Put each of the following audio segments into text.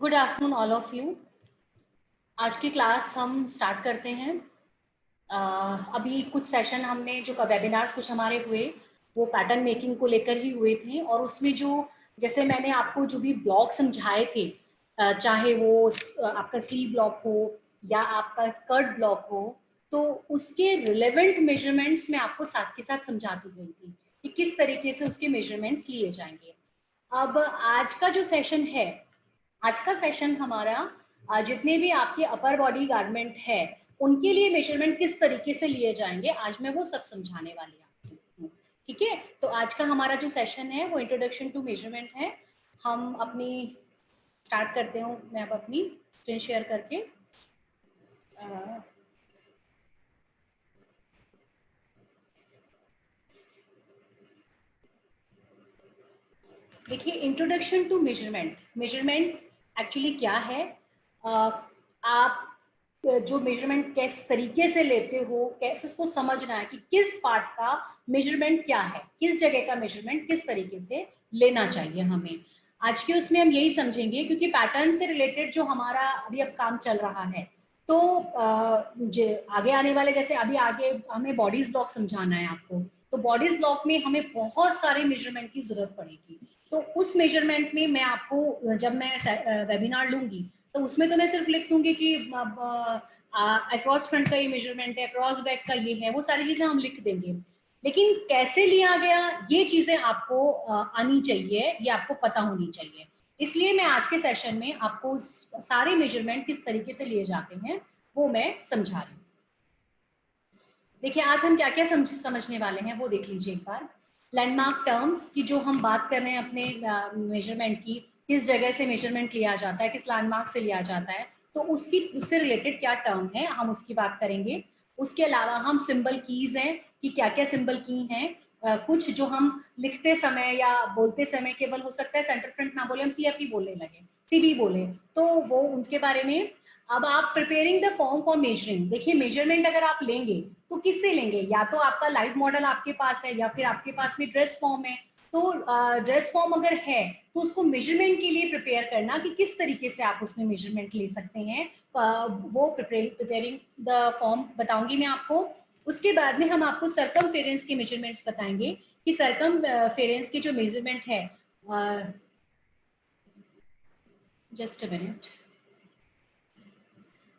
Good afternoon all of you. आज की class हम स्टार्ट करते हैं। अभी कुछ सेशन हमने जो वेबिनार्स कुछ हमारे हुए वो पैटर्न मेकिंग को लेकर ही हुए थे, और उसमें जो जैसे मैंने आपको जो भी ब्लॉक समझाए थे, चाहे वो आपका स्लीव ब्लॉक हो या आपका स्कर्ट ब्लॉक हो, तो उसके रिलेवेंट मेजरमेंट्स मैं आपको साथ के साथ समझाती गई थी कि किस तरीके से उसके मेजरमेंट्स लिए जाएंगे। अब आज का जो सेशन है, आज का सेशन हमारा जितने भी आपके अपर बॉडी गारमेंट है उनके लिए मेजरमेंट किस तरीके से लिए जाएंगे, आज मैं वो सब समझाने वाली हूँ। ठीक है, तो आज का हमारा जो सेशन है वो इंट्रोडक्शन टू मेजरमेंट है। हम अपनी स्टार्ट करते हूँ। मैं अब अपनी स्क्रीन शेयर करके देखिए, introduction to measurement. Measurement actually क्या है? आप जो मेजरमेंट किस तरीके से लेते हो, कैसे उसको समझना है कि किस पार्ट का मेजरमेंट क्या है, किस जगह का मेजरमेंट किस तरीके से लेना चाहिए हमें। आज के उसमें हम यही समझेंगे, क्योंकि पैटर्न से रिलेटेड जो हमारा अभी अब काम चल रहा है, तो आगे आने वाले, जैसे अभी आगे हमें बॉडीज ब्लॉक समझाना है आपको, तो बॉडीज ब्लॉक में हमें बहुत सारे मेजरमेंट की जरूरत पड़ेगी। तो उस मेजरमेंट में मैं आपको, जब मैं वेबिनार लूंगी, तो उसमें तो मैं सिर्फ लिख दूंगी कि अक्रॉस फ्रंट का ये मेजरमेंट है, अक्रॉस बैक का ये है, वो सारी चीजें हम लिख देंगे। लेकिन कैसे लिया गया ये चीजें आपको आनी चाहिए, ये आपको पता होनी चाहिए। इसलिए मैं आज के सेशन में आपको सारे मेजरमेंट किस तरीके से लिए जाते हैं वो मैं समझा रही हूँ। देखिए, आज हम क्या क्या समझने वाले हैं वो देख लीजिए एक बार। लैंडमार्क टर्म्स की जो हम बात कर रहे हैं अपने मेजरमेंट की, किस जगह से मेजरमेंट लिया जाता है, किस लैंडमार्क से लिया जाता है, तो उससे रिलेटेड क्या टर्म है हम उसकी बात करेंगे। उसके अलावा हम सिंबल कीज हैं कि क्या क्या सिंबल की हैं। कुछ जो हम लिखते समय या बोलते समय केवल हो सकता है सेंटर फ्रंट ना बोले, हम CFE बोलने लगे, CB बोले, तो वो उनके बारे में। अब आप preparing the form for measuring, देखिए मेजरमेंट अगर आप लेंगे तो किससे लेंगे? या तो आपका लाइव मॉडल आपके पास है, या फिर आपके पास में ड्रेस फॉर्म है। तो ड्रेस फॉर्म अगर है तो उसको मेजरमेंट के लिए प्रिपेयर करना कि किस तरीके से आप उसमें मेजरमेंट ले सकते हैं, वो प्रिपेयरिंग द फॉर्म बताऊंगी मैं आपको। उसके बाद में हम आपको सर्कमफेरेंस के मेजरमेंट्स बताएंगे कि सर्कमफेरेंस की जो मेजरमेंट है, जस्ट अ मिनट,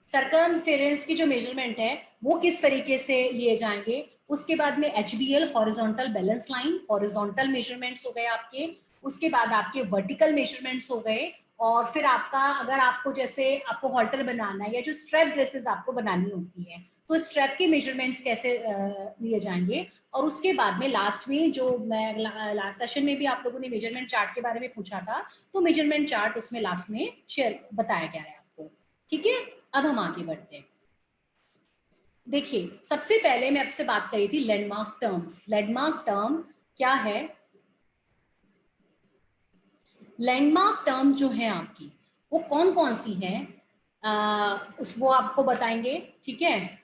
सर्कमफेरेंस की जो मेजरमेंट है वो किस तरीके से लिए जाएंगे। उसके बाद में HBL, horizontal balance line, horizontal measurements हो गए आपके। उसके बाद आपके वर्टिकल मेजरमेंट्स हो गए। और फिर आपका, अगर आपको जैसे आपको हॉल्टर बनाना है या जो स्ट्रैप ड्रेसेस आपको बनानी होती है, तो स्ट्रैप के मेजरमेंट्स कैसे लिए जाएंगे। और उसके बाद में लास्ट में, जो मैं लास्ट सेशन में भी आप लोगों ने मेजरमेंट चार्ट के बारे में पूछा था, तो मेजरमेंट चार्ट उसमें लास्ट में शेयर बताया गया है आपको। ठीक है, अब हम आगे बढ़ते हैं। देखिए, सबसे पहले मैं आपसे बात करी थी लैंडमार्क टर्म्स। लैंडमार्क टर्म क्या है? लैंडमार्क टर्म्स जो है आपकी, वो कौन कौन सी है, वो आपको बताएंगे। ठीक है,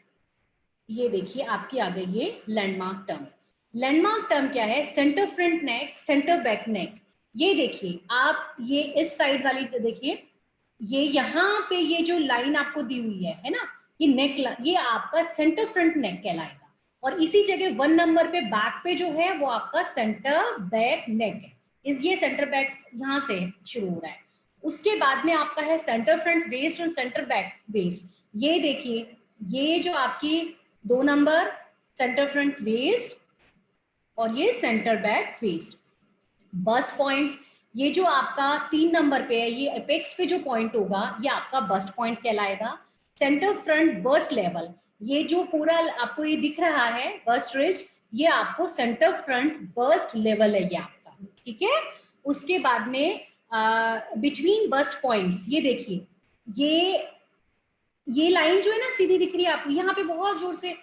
ये देखिए आपकी आ गई ये लैंडमार्क टर्म। लैंडमार्क टर्म क्या है? सेंटर फ्रंट नेक, सेंटर बैक नेक। ये देखिए आप, ये इस साइड वाली देखिए, ये यहाँ पे ये जो लाइन आपको दी हुई है ना, ये नेक, ये आपका सेंटर फ्रंट नेक कहलाएगा। और इसी जगह 1 नंबर पे बैक पे जो है वो आपका सेंटर बैक नेक है। ये सेंटर बैक यहाँ से शुरू हो रहा है। उसके बाद में आपका है सेंटर फ्रंट वेस्ट और सेंटर बैक वेस्ट। ये देखिए, ये जो आपकी 2 नंबर सेंटर फ्रंट वेस्ट और ये centre back waist. Bust point, ये जो आपका 3 नंबर पे है, ये एपेक्स पे जो पॉइंट होगा ये आपका बस्ट पॉइंट कहलाएगा। सेंटर फ्रंट बस्ट लेवल, ये जो पूरा आपको ये दिख रहा है बस्ट रिज, ये आपको सेंटर फ्रंट बस्ट लेवल है ये आपका। ठीक है, उसके बाद में बिटवीन बस्ट पॉइंट्स, ये देखिए, ये लाइन जो है ना सीधी दिख रही है आपको, यहाँ पे बहुत जोर से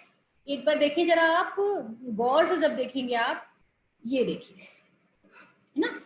एक बार देखिए जरा आप, गौर से जब देखेंगे आप, ये देखिए, है ना,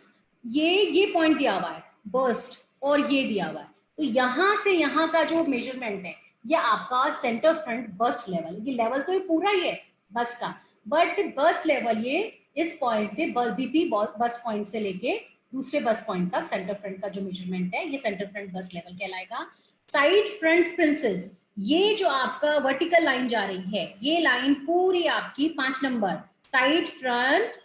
ये पॉइंट दिया हुआ है बर्स्ट, और ये दिया हुआ है। तो यहां से यहाँ का जो मेजरमेंट है ये आपका सेंटर फ्रंट बस्ट लेवल, ये लेवल तो ये पूरा ही है बस्ट का, बट बस्ट लेवल ये इस पॉइंट से BP बस्ट पॉइंट से लेके दूसरे बस पॉइंट तक सेंटर फ्रंट का जो मेजरमेंट है ये सेंटर फ्रंट बस लेवल कहलाएगा। साइड फ्रंट प्रिंसेस, ये जो आपका वर्टिकल लाइन जा रही है ये लाइन पूरी आपकी 5 नंबर साइड फ्रंट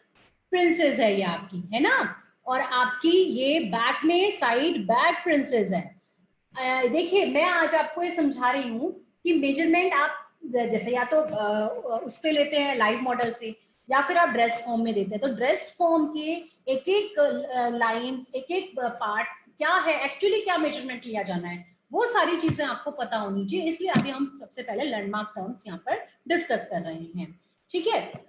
प्रिंसेस है, ये आपकी है ना। और आपकी ये बैक में साइड बैक प्रिंसेस है। देखिए मैं आज आपको ये समझा रही हूँ कि मेजरमेंट आप जैसे या तो उस पे लेते हैं लाइव मॉडल से, या फिर आप ड्रेस फॉर्म में देते हैं। तो ड्रेस फॉर्म के एक एक लाइंस, एक एक पार्ट क्या है, एक्चुअली क्या मेजरमेंट लिया जाना है, वो सारी चीजें आपको पता होनी चाहिए। इसलिए अभी हम सबसे पहले लैंडमार्क टर्म्स यहाँ पर डिस्कस कर रहे हैं, ठीक है।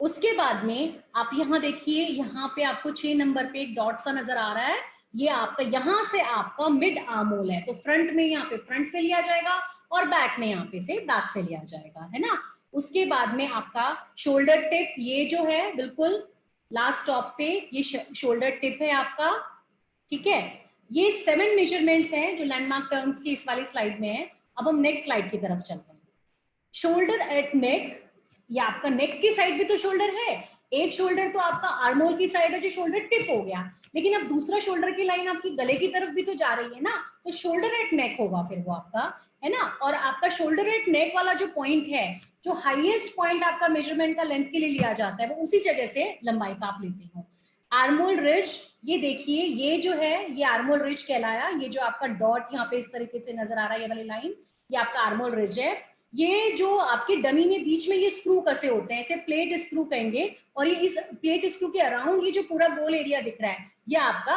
उसके बाद में आप यहाँ देखिए, यहाँ पे आपको 6 नंबर पे एक डॉट सा नजर आ रहा है, ये आपका यहाँ से आपका मिड आर्म होल है। तो फ्रंट में यहाँ पे फ्रंट से लिया जाएगा और बैक में यहाँ पे से बैक से लिया जाएगा, है ना। उसके बाद में आपका शोल्डर टिप, ये जो है बिल्कुल लास्ट स्टॉप पे ये शोल्डर टिप है आपका, ठीक है। ये 7 मेजरमेंट्स हैं जो लैंडमार्क टर्म्स की इस वाली स्लाइड में है। अब हम नेक्स्ट स्लाइड की तरफ चलते हैं। शोल्डर एट नेक, ये आपका नेक की साइड भी तो शोल्डर है। एक शोल्डर तो आपका आर्मोल की साइड है जो शोल्डर टिप हो गया, लेकिन अब दूसरा शोल्डर की लाइन आपकी गले की तरफ भी तो जा रही है ना, तो शोल्डर एट नेक होगा फिर वो आपका, है ना। और आपका शोल्डर एट नेक वाला जो पॉइंट है, जो हाईएस्ट पॉइंट आपका मेजरमेंट का लेंथ के लिए लिया जाता है, वो उसी जगह से लंबाई का आप लेते हो। आर्मोल रिज, ये देखिए ये जो है ये आर्मोल रिज कहलाया। ये जो आपका डॉट यहाँ पे इस तरीके से नजर आ रहा है, ये वाली लाइन, ये आपका आर्मोल रिज है। ये जो आपके डमी में बीच में ये स्क्रू कसे होते हैं, इसे प्लेट स्क्रू कहेंगे। और ये इस प्लेट स्क्रू के अराउंड ये जो पूरा गोल एरिया दिख रहा है, ये आपका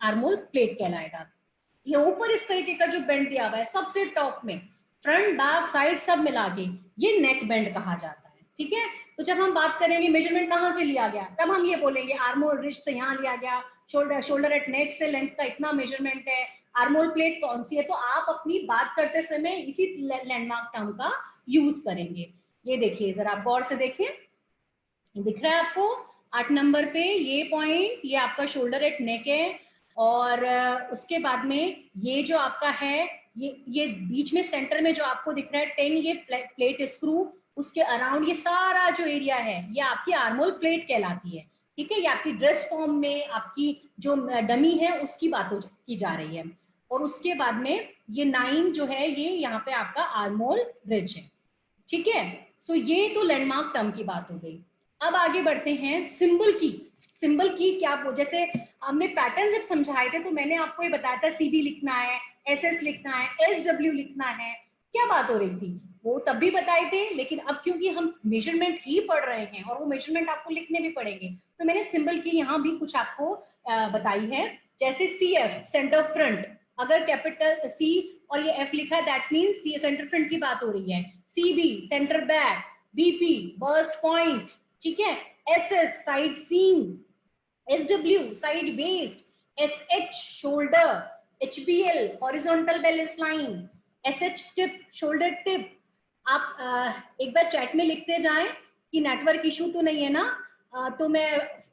आर्मोल प्लेट कहलाएगा। ये ऊपर इस तरीके का जो बेंड दिया हुआ है सबसे टॉप में, फ्रंट बैक साइड सब मिला के, ये नेक बेंड कहा जाता है, ठीक है। तो जब हम बात करेंगे मेजरमेंट कहाँ से लिया गया, तब हम ये बोलेंगे आर्मोल रिज से यहाँ लिया गया, शोल्डर एट नेक से लेंथ का इतना मेजरमेंट है, आर्मोल प्लेट कौन सी है। तो आप अपनी बात करते समय इसी लैंडमार्क टर्म का यूज करेंगे। ये देखिए जरा आप गौर से देखिए, दिख रहा है आपको 8 नंबर पे ये पॉइंट, ये आपका शोल्डर एट नेक है। और उसके बाद में ये जो आपका है, ये बीच में सेंटर में जो आपको दिख रहा है 10, ये प्लेट स्क्रू, उसके अराउंड ये सारा जो एरिया है ये आपकी आर्मोल प्लेट कहलाती है, ठीक है। ये आपकी ड्रेस फॉर्म में आपकी जो डमी है उसकी बात की जा रही है। और उसके बाद में ये 9 जो है ये यहाँ पे आपका आर्मोल रिज है, ठीक है। सो ये तो लैंडमार्क टर्म की बात हो गई। अब आगे बढ़ते हैं सिंबल की। सिंबल की क्या, जैसे हमने पैटर्न जब समझाए थे तो मैंने आपको ये बताया था सीडी लिखना है, एसएस लिखना है, एसडब्ल्यू लिखना है, क्या बात हो रही थी वो तब भी बताए थे। लेकिन अब क्योंकि हम मेजरमेंट ही पढ़ रहे हैं और वो मेजरमेंट आपको लिखने भी पड़ेंगे, तो मैंने सिंबल की यहाँ भी कुछ आपको बताई है। जैसे सी एफ सेंटर फ्रंट, अगर कैपिटल सी और ये एफ लिखा है that means C centre front की बात हो रही है। CB centre back, BP burst point, ठीक है। SS side seam, SW side waist, SH shoulder, HBL horizontal balance line, SH tip shoulder tip. आप एक बार चैट में लिखते जाएं कि नेटवर्क इशू तो नहीं है ना, तो मैं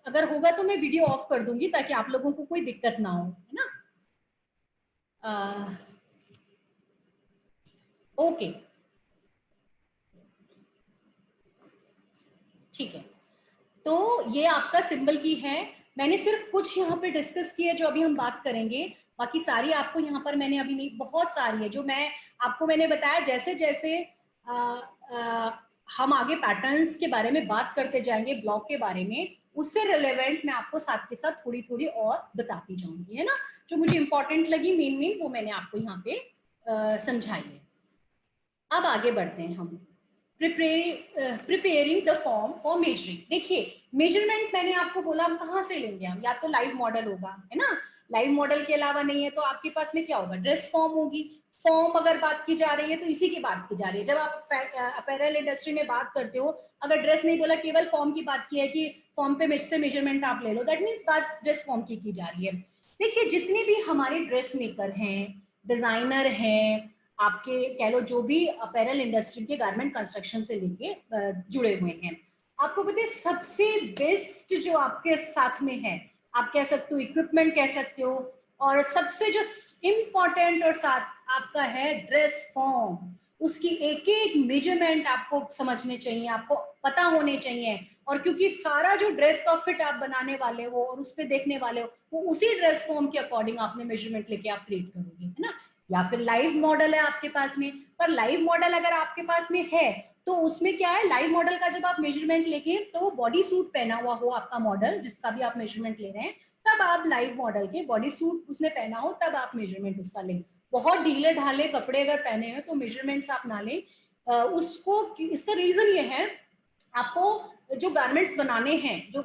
अगर होगा तो मैं वीडियो ऑफ कर दूंगी ताकि आप लोगों को कोई दिक्कत ना हो, है ना। ओके ठीक है, तो ये आपका सिंबल की है। मैंने सिर्फ कुछ यहाँ पे डिस्कस किया जो अभी हम बात करेंगे, बाकी सारी आपको यहाँ पर मैंने अभी नहीं, बहुत सारी है जो मैं आपको मैंने बताया। जैसे जैसे हम आगे पैटर्न्स के बारे में बात करते जाएंगे, ब्लॉक के बारे में, उससे रिलेवेंट मैं आपको साथ के साथ थोड़ी थोड़ी और बताती जाऊंगी, है ना। जो मुझे इंपॉर्टेंट लगी मेन वो मैंने आपको यहाँ पे समझाई है। अब आगे बढ़ते हैं हम, preparing the form for measuring. देखिए मेजरमेंट मैंने आपको बोला हम कहाँ से लेंगे, हम या तो लाइव मॉडल होगा, है ना। लाइव मॉडल के अलावा नहीं है तो आपके पास में क्या होगा, ड्रेस फॉर्म होगी। फॉर्म अगर बात की जा रही है तो इसी की बात की जा रही है। जब आप अपैरल इंडस्ट्री में बात करते हो, अगर ड्रेस नहीं बोला, केवल फॉर्म की बात की है कि फॉर्म पे से मेजरमेंट आप ले लो, दैट मीन्स बात ड्रेस फॉर्म की जा रही है। देखिए जितने भी हमारे ड्रेस मेकर हैं, डिजाइनर हैं, आपके कह लो जो भी अपैरल इंडस्ट्री के गारमेंट कंस्ट्रक्शन से लेके जुड़े हुए हैं, आपको पता है सबसे बेस्ट जो आपके साथ में है, आप कह सकते हो इक्विपमेंट कह सकते हो, और सबसे जो इम्पोर्टेंट और साथ आपका है ड्रेस फॉर्म। उसकी एक एक मेजरमेंट आपको समझने चाहिए, आपको पता होने चाहिए। और क्योंकि सारा जो ड्रेस का फिट आप बनाने वाले हो और उस पर देखने वाले हो, वो उसी ड्रेस फॉर्म के अकॉर्डिंग आपने मेजरमेंट लेके आप क्रिएट करोगे, है ना। या फिर लाइव मॉडल है आपके पास में, पर लाइव मॉडल अगर आपके पास में है तो उसमें क्या है, लाइव मॉडल का जब आप मेजरमेंट लेके, तो वो बॉडी सूट पहना हुआ हो आपका मॉडल जिसका भी आप मेजरमेंट ले रहे हैं, तब आप लाइव मॉडल के बॉडी सूट उसने पहना हो तब आप मेजरमेंट उसका लें। बहुत ढीले ढाले कपड़े अगर पहने हैं तो मेजरमेंट्स आप ना लें। उसको, इसका रीजन ये है, आपको जो गारमेंट्स बनाने हैं, जो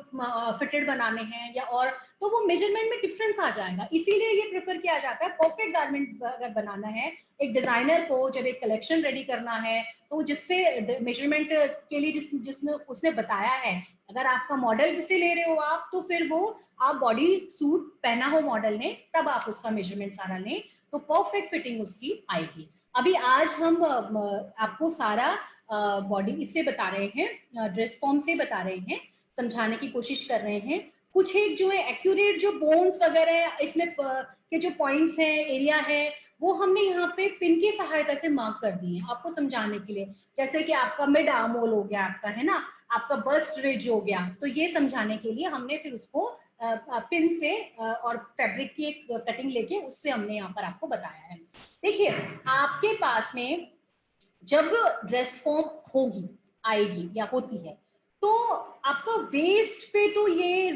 फिटेड बनाने हैं या और, तो वो मेजरमेंट में डिफरेंस आ जाएगा, इसीलिए ये प्रेफर किया जाता है। परफेक्ट गारमेंट अगर बनाना है एक डिजाइनर को, जब एक कलेक्शन रेडी करना है, तो जिससे मेजरमेंट के लिए जिसने उसने बताया है, अगर आपका मॉडल से ले रहे हो आप, तो फिर वो आप बॉडी सूट पहना हो मॉडल ने तब आप उसका मेजरमेंट सारा लें, तो परफेक्ट फिटिंग उसकी आएगी। अभी आज हम आपको सारा बॉडी इससे बता रहे हैं, ड्रेस फॉर्म से बता रहे हैं, समझाने की कोशिश कर रहे हैं। कुछ एक जो है एक्यूरेट जो बोन्स वगैरह इसमें के जो पॉइंट्स हैं, एरिया है, वो हमने यहाँ पे पिन की सहायता से मार्क कर दिए हैं आपको समझाने के लिए। जैसे कि आपका मिड आर्म होल हो गया आपका, है ना, आपका बस्ट रिज हो गया, तो ये समझाने के लिए हमने फिर उसको पिन से और फैब्रिक की एक कटिंग लेके उससे हमने यहाँ पर आपको बताया है। देखिए, आपके पास में जब ड्रेस फॉर्म होगी, आएगी या होती है, तो आपका वेस्ट पे तो ये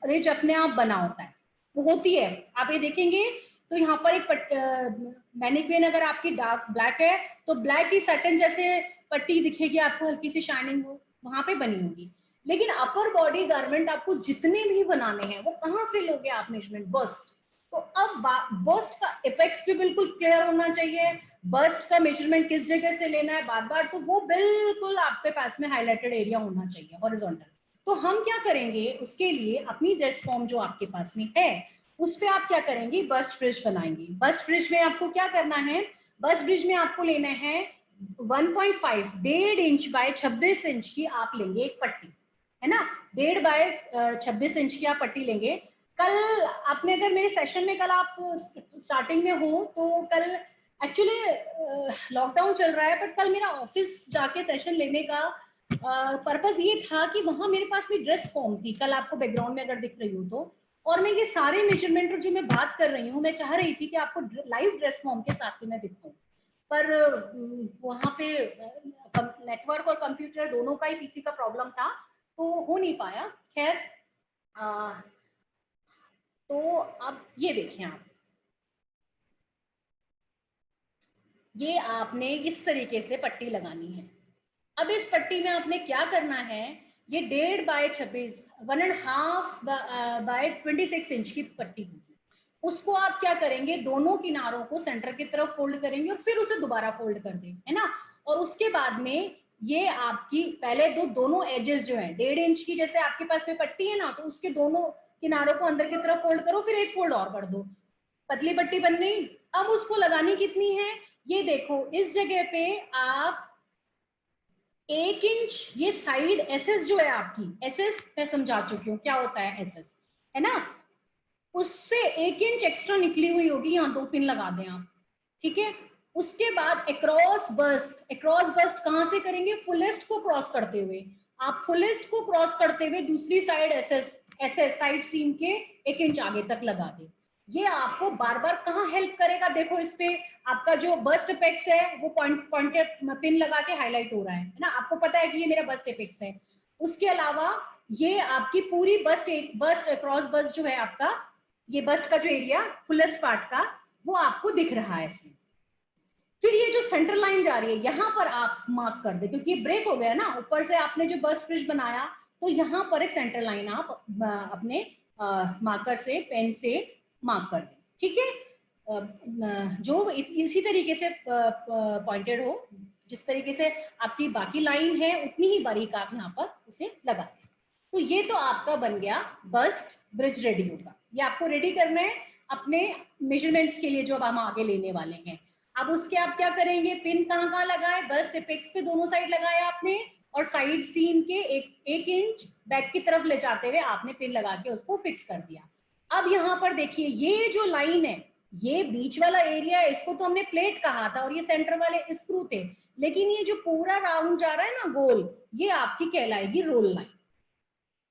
रिज अपने आप बना होता है, वो होती है। आप ये देखेंगे तो यहाँ पर एक मैनिक्विन अगर आपकी डार्क ब्लैक है तो ब्लैक की सैटिन जैसे पट्टी दिखेगी आपको, हल्की सी शाइनिंग वहां पे बनी होगी। लेकिन अपर बॉडी गारमेंट आपको जितने भी बनाने हैं, वो कहाँ से लोगे आप मेजरमेंट? बस्ट। तो अब बस्ट का एपेक्स भी बिल्कुल क्लियर होना चाहिए, बस्ट का मेजरमेंट किस जगह से लेना है बार बार, तो वो बिल्कुल आपके पास में हाईलाइटेड एरिया होना चाहिए, हॉरिजॉन्टल। तो हम क्या करेंगे उसके लिए, अपनी ड्रेस फॉर्म जो आपके पास में है उस पे आप क्या करेंगे, बस्ट ब्रिज बनाएंगे। बस्ट ब्रिज में आपको क्या करना है, बस्ट ब्रिज में आपको लेना है 1.5 1.5 इंच बाय 26 इंच की आप लेंगे एक पट्टी, है ना, 1.5 बाय 26 इंच की आप पट्टी लेंगे। कल आपने, अगर मेरे सेशन में कल आप स्टार्टिंग में हो, तो कल एक्चुअली लॉकडाउन चल रहा है, बट कल मेरा ऑफिस जाके सेशन लेने का पर्पस ये था कि वहां मेरे पास भी ड्रेस फॉर्म थी, कल आपको बैकग्राउंड में अगर दिख रही हो तो, और मैं ये सारे मेजरमेंट जो मैं बात कर रही हूँ, मैं चाह रही थी कि आपको लाइव ड्रेस फॉर्म के साथ ही मैं दिखाऊं, पर वहां पे नेटवर्क और कंप्यूटर दोनों का ही पीसी का प्रॉब्लम था, तो हो नहीं पाया। खैर, तो अब ये देखें आप, ये आपने इस तरीके से पट्टी लगानी है। अब इस पट्टी में आपने क्या करना है, ये 1.5 बाय 26, 1.5 बाय 26 इंच की पट्टी होगी, उसको आप क्या करेंगे, दोनों किनारों को सेंटर की तरफ फोल्ड करेंगे और फिर उसे दोबारा फोल्ड कर देंगे, है ना। और उसके बाद में ये आपकी पहले दोनों एजेस जो है 1.5 इंच की, जैसे आपके पास में पट्टी है ना, तो उसके दोनों किनारों को अंदर की तरफ फोल्ड करो, फिर एक फोल्ड और कर दो, पतली पट्टी बन गई। अब उसको लगानी कितनी है, ये देखो, इस जगह पे आप 1 इंच, ये साइड एसएस जो है आपकी, एसएस मैं समझा चुकी हूँ क्या होता है एसएस, है ना, उससे 1 इंच एक्स्ट्रा निकली हुई होगी, यहाँ 2 पिन लगा दें आप, ठीक है। उसके बाद अक्रॉस बस्ट, अक्रॉस बस्ट कहां से करेंगे, फुलेस्ट को क्रॉस करते हुए, आप फुलेस्ट को क्रॉस करते हुए दूसरी side SS, SS side seam के 1 इंच आगे तक लगा दें। ये आपको बार बार कहाँ हेल्प करेगा, देखो इस पे आपका जो बस्ट एपेक्स है वो पॉइंट पिन लगा के हाईलाइट हो रहा है ना, आपको पता है कि ये मेरा बस्ट एपेक्स है। उसके अलावा ये आपकी पूरी बस्ट क्रॉस बस्ट जो है आपका, ये बस्ट का जो एरिया फुलेस्ट पार्ट का, वो आपको दिख रहा है इसमें। फिर ये जो सेंटर लाइन जा रही है यहाँ पर आप मार्क कर दे, क्योंकि ये ब्रेक हो गया ना, ऊपर से आपने जो बस्ट ब्रिज बनाया, तो यहाँ पर एक सेंटर लाइन आप अपने मार्कर से, पेन से मार्क कर दें, ठीक है। जो इसी तरीके से पॉइंटेड हो, जिस तरीके से आपकी बाकी लाइन है उतनी ही बारीक आप यहाँ पर उसे लगा दें। तो ये तो आपका बन गया बस्ट ब्रिज रेडी होगा। ये आपको रेडी करना है अपने मेजरमेंट्स के लिए जो अब हम आगे लेने वाले हैं। अब उसके आप क्या करेंगे, पिन कहाँ कहाँ लगाए, बस्ट एपेक्स पे दोनों साइड लगाया आपने, और साइड सीम के एक इंच बैक की तरफ ले जाते हुए आपने पिन लगा के उसको फिक्स कर दिया। अब यहाँ पर देखिए, ये जो लाइन है, ये बीच वाला एरिया है, इसको तो हमने प्लेट कहा था, और ये सेंटर वाले स्क्रू थे, लेकिन ये जो पूरा राउंड जा रहा है ना गोल, ये आपकी कहलाएगी रोल लाइन।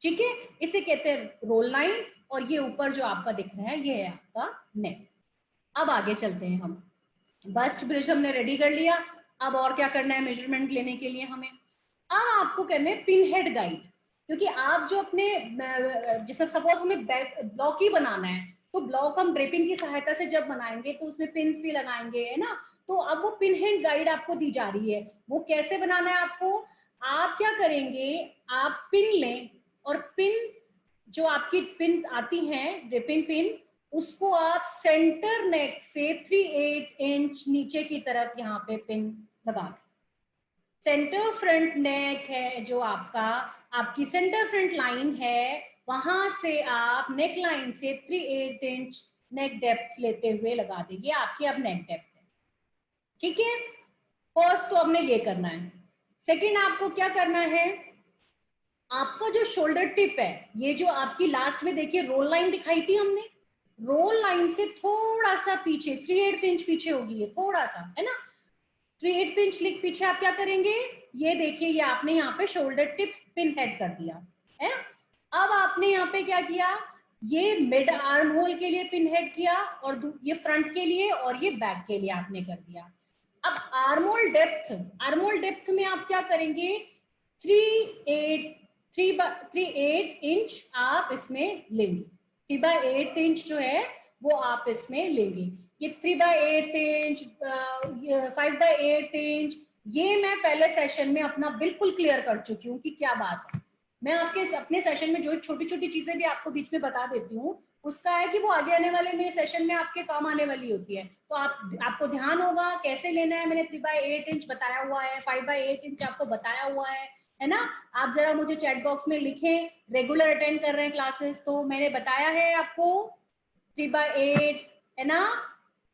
ठीक है, इसे कहते हैं रोल लाइन, और ये ऊपर जो आपका दिख रहा है ये है आपका नेक। अब आगे चलते हैं हम, बस्ट ब्रिज हमने रेडी कर लिया। अब और क्या करना है मेजरमेंट लेने के लिए हमें, अब आपको करना है पिन हेड गाइड, क्योंकि आप जो अपने जैसे सपोज हमें ब्लॉक ही बनाना है, तो ब्लॉक हम ड्रेपिंग की सहायता से जब बनाएंगे तो उसमें पिन्स भी लगाएंगे, है ना। तो अब वो पिन हेड गाइड आपको दी जा रही है, वो कैसे बनाना है आपको। आप क्या करेंगे, आप पिन लें, और पिन जो आपकी पिन आती हैं ड्रेपिंग पिन, उसको आप सेंटर नेक से 3/8 इंच नीचे की तरफ यहाँ पे पिन लगा दें। सेंटर फ्रंट नेक है जो आपका, आपकी सेंटर फ्रंट लाइन है, वहां से आप नेक लाइन से 3/8 इंच नेक डेप्थ लेते हुए लगा देंगे, आपकी अब नेक डेप्थ है। ठीक है, फर्स्ट तो हमने ये करना है। सेकंड आपको क्या करना है, आपका जो शोल्डर टिप है, ये जो आपकी लास्ट में देखिए रोल लाइन दिखाई थी हमने, रोल लाइन से थोड़ा सा पीछे 3/8 इंच पीछे होगी ये, थोड़ा सा, है ना। 3/8 इंच पीछे आप क्या करेंगे, ये देखिए ये आपने यहाँ पे शोल्डर टिप पिन हेड कर दिया है। अब आपने यहाँ पे क्या किया, ये मिड आर्म होल के लिए पिन हेड किया, और ये फ्रंट के लिए और ये बैक के लिए आपने कर दिया। अब आर्मोल डेप्थ में आप क्या करेंगे, 3/8 इंच आप इसमें लेंगे, 3/8 इंच जो है वो आप इसमें लेंगे। ये 3/8 इंच, 5/8 इंच, ये मैं पहले सेशन में अपना बिल्कुल क्लियर कर चुकी हूँ कि क्या बात है। मैं आपके अपने सेशन में जो छोटी छोटी चीजें भी आपको बीच में बता देती हूँ, उसका है कि वो आगे आने वाले में सेशन में आपके काम आने वाली होती है। तो आपको ध्यान होगा कैसे लेना है, मैंने 3/8 इंच बताया हुआ है, 5/8 इंच आपको बताया हुआ है ना। आप जरा मुझे चैट बॉक्स में लिखें, रेगुलर अटेंड कर रहे हैं क्लासेस, तो मैंने बताया है आपको 3/8, है ना,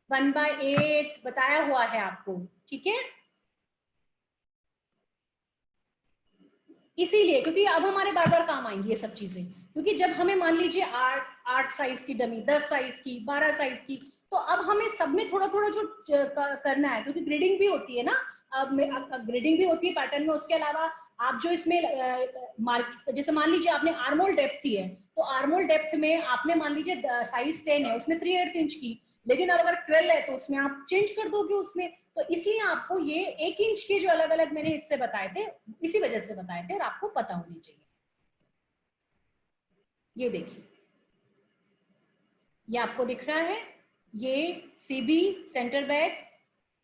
1/8 बताया हुआ है आपको, ठीक है। इसीलिए क्योंकि अब हमारे बार बार काम आएंगी ये सब चीजें, क्योंकि जब हमें मान लीजिए 8 साइज की डमी, 10 साइज की, 12 साइज की, तो अब हमें सब में थोड़ा थोड़ा जो करना है, क्योंकि ग्रेडिंग भी होती है ना, अब ग्रेडिंग भी होती है पैटर्न में। उसके अलावा आप जो इसमें जैसे मान लीजिए आपने आर्मोल डेप्थ ही है, तो आर्मोल डेप्थ में आपने मान लीजिए साइज 10 है, उसमें 3/8 इंच की, लेकिन अब अगर 12 है तो उसमें आप चेंज कर दोगे उसमें। तो इसलिए आपको ये 1 इंच के जो अलग अलग मैंने इससे बताए थे, इसी वजह से बताए थे, और आपको पता होनी चाहिए। ये देखिए, ये आपको दिख रहा है, ये सीबी सेंटर बैक,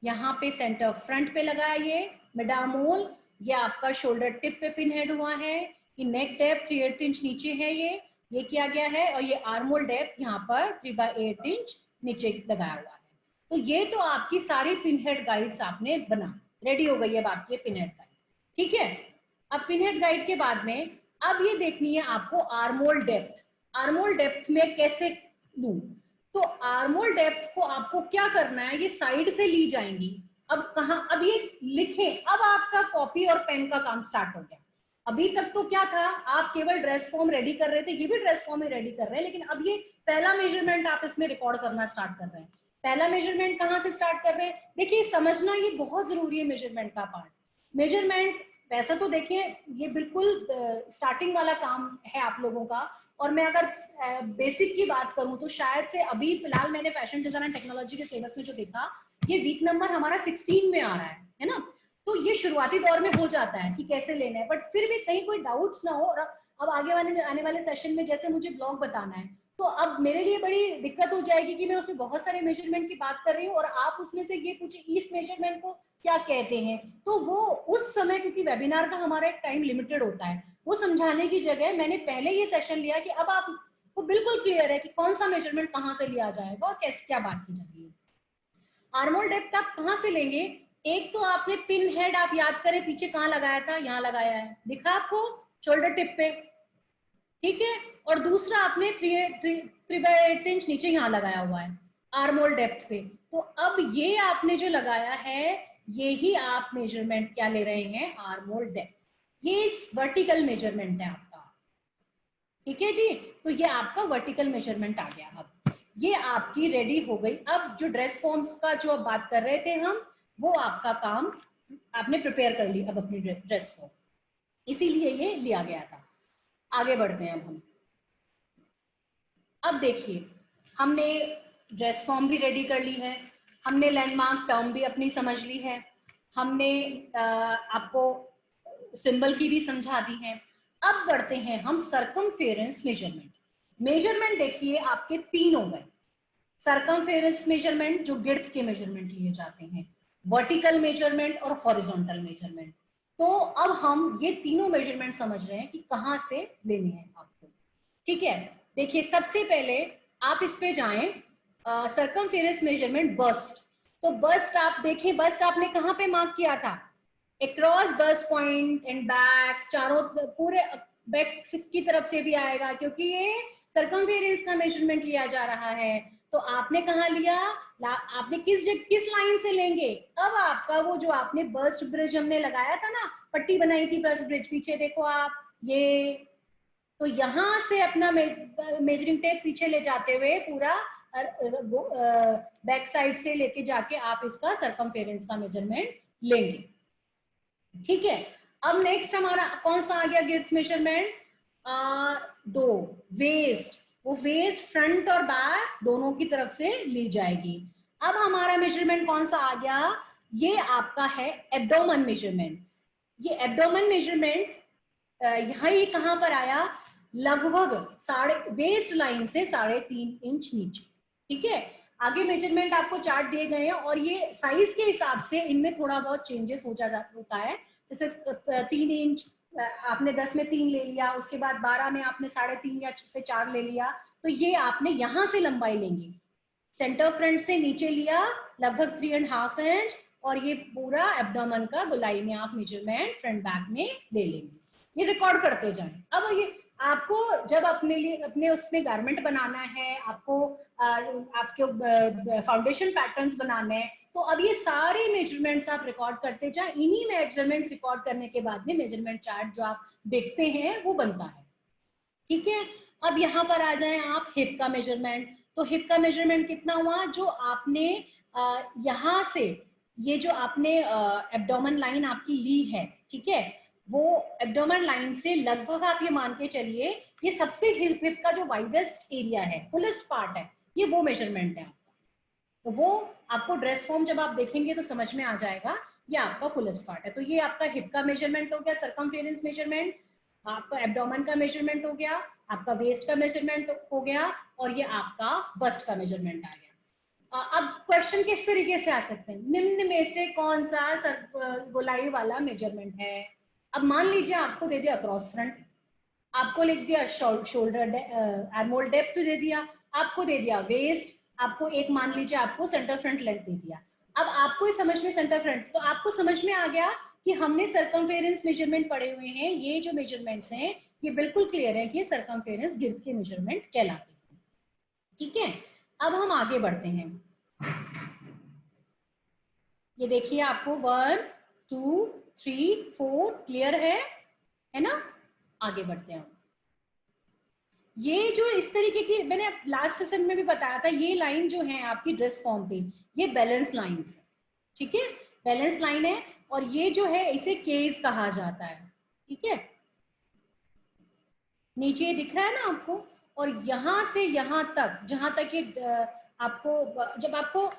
यहाँ पे सेंटर फ्रंट पे लगा है ये मिड आर्म होल, ये आपका शोल्डर टिप पे पिन हेड हुआ है, ये नेक डेप्थ 3/8 इंच नीचे है, ये किया गया है, और ये आर्मोल डेप्थ यहाँ पर 3/8 इंच नीचे लगाया हुआ है। तो ये तो आपकी सारी पिन हेड गाइड्स आपने बना रेडी हो गई है, अब आपकी पिन हेड गाइड, ठीक है। अब पिन हेड गाइड के बाद में अब ये देखनी है आपको आर्मोल डेप्थ। आर्मोल डेप्थ में कैसे लूं, तो आर्मोल डेप्थ को आपको क्या करना है, ये साइड से ली जाएंगी। अब कहा, अब ये लिखें, अब आपका कॉपी और पेन का काम स्टार्ट हो गया। अभी तक तो क्या था, आप केवल ड्रेस फॉर्म रेडी कर रहे थे, ये भी ड्रेस फॉर्म ही रेडी कर रहे हैं, लेकिन अब ये पहला मेजरमेंट आप इसमें रिकॉर्ड करना स्टार्ट कर रहे हैं। पहला मेजरमेंट कहाँ से स्टार्ट कर रहे हैं, देखिए समझना ये बहुत जरूरी है मेजरमेंट का पार्ट। मेजरमेंट वैसा तो देखिए ये बिल्कुल स्टार्टिंग वाला काम है आप लोगों का, और मैं अगर बेसिक की बात करूं तो शायद से अभी फिलहाल मैंने फैशन डिजाइन एंड टेक्नोलॉजी के सिलेबस में जो देखा, ये वीक नंबर हमारा 16 में आ रहा है ना। तो ये शुरुआती दौर में हो जाता है कि कैसे लेना है, बट फिर भी कहीं कोई डाउट्स ना हो। और अब आगे आने वाले सेशन में जैसे मुझे ब्लॉग बताना है, तो अब मेरे लिए बड़ी दिक्कत हो जाएगी कि मैं उसमें बहुत सारे मेजरमेंट की बात कर रही हूँ और आप उसमें से ये पूछे इस मेजरमेंट को क्या कहते हैं। तो वो उस समय, क्योंकि वेबिनार का हमारा एक टाइम लिमिटेड होता है, वो समझाने की जगह मैंने पहले ये सेशन लिया कि अब आपको बिल्कुल क्लियर है कि कौन सा मेजरमेंट कहाँ से लिया जाएगा और कैसे क्या बात की जाएगी। आर्मोल डेप्थ आप कहाँ से लेंगे, एक तो आपने पिन हेड आप याद करें पीछे कहाँ लगाया था, यहाँ लगाया है, दिखा आपको शोल्डर टिप पे, ठीक है। और दूसरा आपने 3/8 इंच नीचे यहाँ लगाया हुआ है आर्मोल डेप्थ पे। तो अब ये आपने जो लगाया है, ये ही आप मेजरमेंट क्या ले रहे हैं, आर्मोल डेप्थ। ये वर्टिकल मेजरमेंट है आपका, ठीक है जी। तो ये आपका वर्टिकल मेजरमेंट आ गया। अब ये आपकी रेडी हो गई। अब जो ड्रेस फॉर्म्स का जो अब बात कर रहे थे हम, वो आपका काम आपने प्रिपेयर कर ली अब अपनी ड्रेस फॉर्म, इसीलिए ये लिया गया था। आगे बढ़ते हैं अब देखिए, हमने ड्रेस फॉर्म भी रेडी कर ली है, हमने लैंडमार्क टर्म भी अपनी समझ ली है, हमने आपको सिंबल की भी समझा दी है। अब बढ़ते हैं हम सरकमफेरेंस मेजरमेंट। मेजरमेंट देखिए आपके 3 हो गए। सरकमफेरेंस मेजरमेंट जो गिर्थ के मेजरमेंट लिए जाते हैं, वर्टिकल मेजरमेंट और हॉरिजॉन्टल मेजरमेंट। तो अब हम ये तीनों मेजरमेंट समझ रहे हैं कि कहाँ से लेने हैं आपको। ठीक है, देखिए सबसे पहले आप इस पे जाएं, सरकमफेरेंस मेजरमेंट बस्ट। तो बस्ट आप देखें, बस्ट आपने कहाँ पे मार्क किया था? Across bast point and back, चारों पूरे बैक की तरफ से भी आएगा, क्योंकि ये सरकमफेरेंस का मेजरमेंट लिया जा रहा है। तो आपने कहाँ लिया? आपने किस लाइन से लेंगे? अब आपका वो जो आपने बस्ट ब्रिज हमने लगाया था ना, पट्टी बनाई थी बस्ट ब्रिज, पीछे देखो आप, ये तो यहां से अपना मेजरिंग टेप पीछे ले जाते हुए पूरा बैक साइड से लेके जाके आप इसका सरकमफेरेंस का मेजरमेंट लेंगे। ठीक है, अब नेक्स्ट हमारा कौन सा आ गया गिर्थ मेजरमेंट? 2 वेस्ट, वो वेस्ट फ्रंट और बैक दोनों की तरफ से ली जाएगी। अब हमारा मेजरमेंट कौन सा आ गया? ये आपका है एब्डोमेन मेजरमेंट। ये एब्डोमेन मेजरमेंट यहाँ ये कहां पर आया? लगभग वेस्ट लाइन से 3.5 इंच नीचे। ठीक है, आगे मेजरमेंट आपको चार्ट दिए गए हैं और ये साइज के हिसाब से इनमें थोड़ा बहुत चेंजेस होता है। जैसे 3 इंच आपने 10 में 3 ले लिया, उसके बाद 12 में आपने 3.5 या से 4 ले लिया, तो ये आपने यहां से लंबाई लेंगे, सेंटर फ्रंट से नीचे लिया लगभग 3.5 इंच, और ये पूरा एब्डोमेन का गोलाई में आप मेजरमेंट फ्रंट बैक में ले लेंगे। ये रिकॉर्ड करते जाएं। अब ये आपको जब अपने लिए अपने उसमें गारमेंट बनाना है, आपको आपके फाउंडेशन पैटर्न्स बनाने हैं, तो अब ये सारे मेजरमेंट्स आप रिकॉर्ड करते जाएं। इन्हीं मेजरमेंट्स रिकॉर्ड करने के बाद में मेजरमेंट चार्ट जो आप देखते हैं वो बनता है। ठीक है, अब यहाँ पर आ जाएं आप हिप का मेजरमेंट। तो हिप का मेजरमेंट कितना हुआ? जो आपने यहाँ से ये जो आपने एब्डोमेन लाइन आपकी ली है, ठीक है, वो एब्डोमेन लाइन से लगभग आप ये मान के चलिए, ये सबसे हिप का जो वाइडेस्ट एरिया है, फुलेस्ट पार्ट है, ये वो मेजरमेंट है आपका। तो वो आपको ड्रेस फॉर्म जब आप देखेंगे तो समझ में आ जाएगा, ये आपका फुलेस्ट पार्ट है। तो ये आपका हिप का मेजरमेंट हो गया, सरकमफेरेंस मेजरमेंट, आपका एब्डोमेन का मेजरमेंट हो गया, आपका वेस्ट का मेजरमेंट हो गया, और ये आपका बस्ट का मेजरमेंट आ गया। अब क्वेश्चन किस तरीके से आ सकते हैं? निम्न में से कौन सा गोलाई वाला मेजरमेंट है? अब मान लीजिए आपको दे दिया अक्रॉस फ्रंट, आपको लिख दिया शोल्डर आर्मोल डेप्थ दे दिया, आपको दे दिया वेस्ट, आपको एक मान लीजिए आपको सेंटर फ्रंट लेंथ दे दिया। अब आपको समझ में सेंटर फ्रंट, तो आपको समझ में आ गया कि हमने सरकमफेरेंस मेजरमेंट पढ़े हुए हैं, ये जो मेजरमेंट्स हैं ये बिल्कुल क्लियर है कि सरकमफेरेंस गिर्थ के मेजरमेंट कहलाते हैं। ठीक है, अब हम आगे बढ़ते हैं। ये देखिए आपको 1 2 3 4 क्लियर है ना? आगे बढ़ते हैं। ये जो इस तरीके की मैंने लास्ट सेशन में भी बताया था, ये लाइन जो है आपकी ड्रेस फॉर्म पे, ये बैलेंस लाइंस, ठीक है, बैलेंस लाइन है, और ये जो है इसे केस कहा जाता है। ठीक है, नीचे दिख रहा है ना आपको, और यहां से यहां तक, जहां तक ये आपको, जब आपको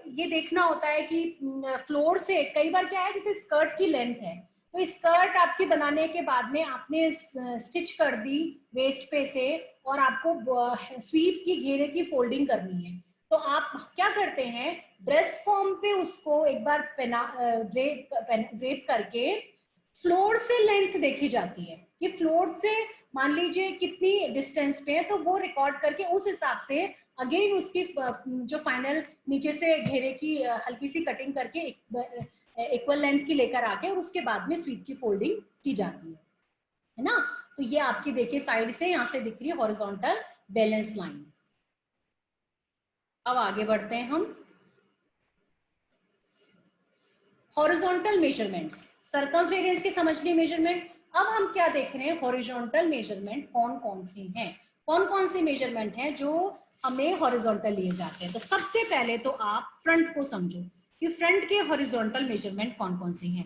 ये देखना होता है कि फ्लोर से, कई बार क्या है जैसे स्कर्ट की लेंथ है, तो स्कर्ट आपकी बनाने के बाद में आपने स्टिच कर दी वेस्ट पे से, और आपको स्वीप की घेरे की फोल्डिंग करनी है, तो आप क्या करते हैं, ड्रेस फॉर्म पे उसको एक बार ड्रेप करके फ्लोर से लेंथ देखी जाती है कि फ्लोर से मान लीजिए कितनी डिस्टेंस पे है, तो वो रिकॉर्ड करके उस हिसाब से अगेन उसकी जो फाइनल नीचे से घेरे की हल्की सी कटिंग करके इक्वल लेंथ की लेकर आके, और उसके बाद में स्वीप की फोल्डिंग की जाती है ना? तो ये आपकी देखिए साइड से यहां से दिख रही है हॉरिजॉन्टल बैलेंस लाइन। अब आगे बढ़ते हैं हम, हॉरिजॉन्टल मेजरमेंट्स, सर्कमफेरेंस की समझ ली मेजरमेंट। अब हम क्या देख रहे हैं, हॉरिजॉन्टल मेजरमेंट कौन कौन सी हैं, कौन कौन सी मेजरमेंट हैं जो हमें हॉरिजॉन्टल लिए जाते हैं। तो सबसे पहले तो आप फ्रंट को समझो कि फ्रंट के हॉरिजॉन्टल मेजरमेंट कौन कौन सी हैं।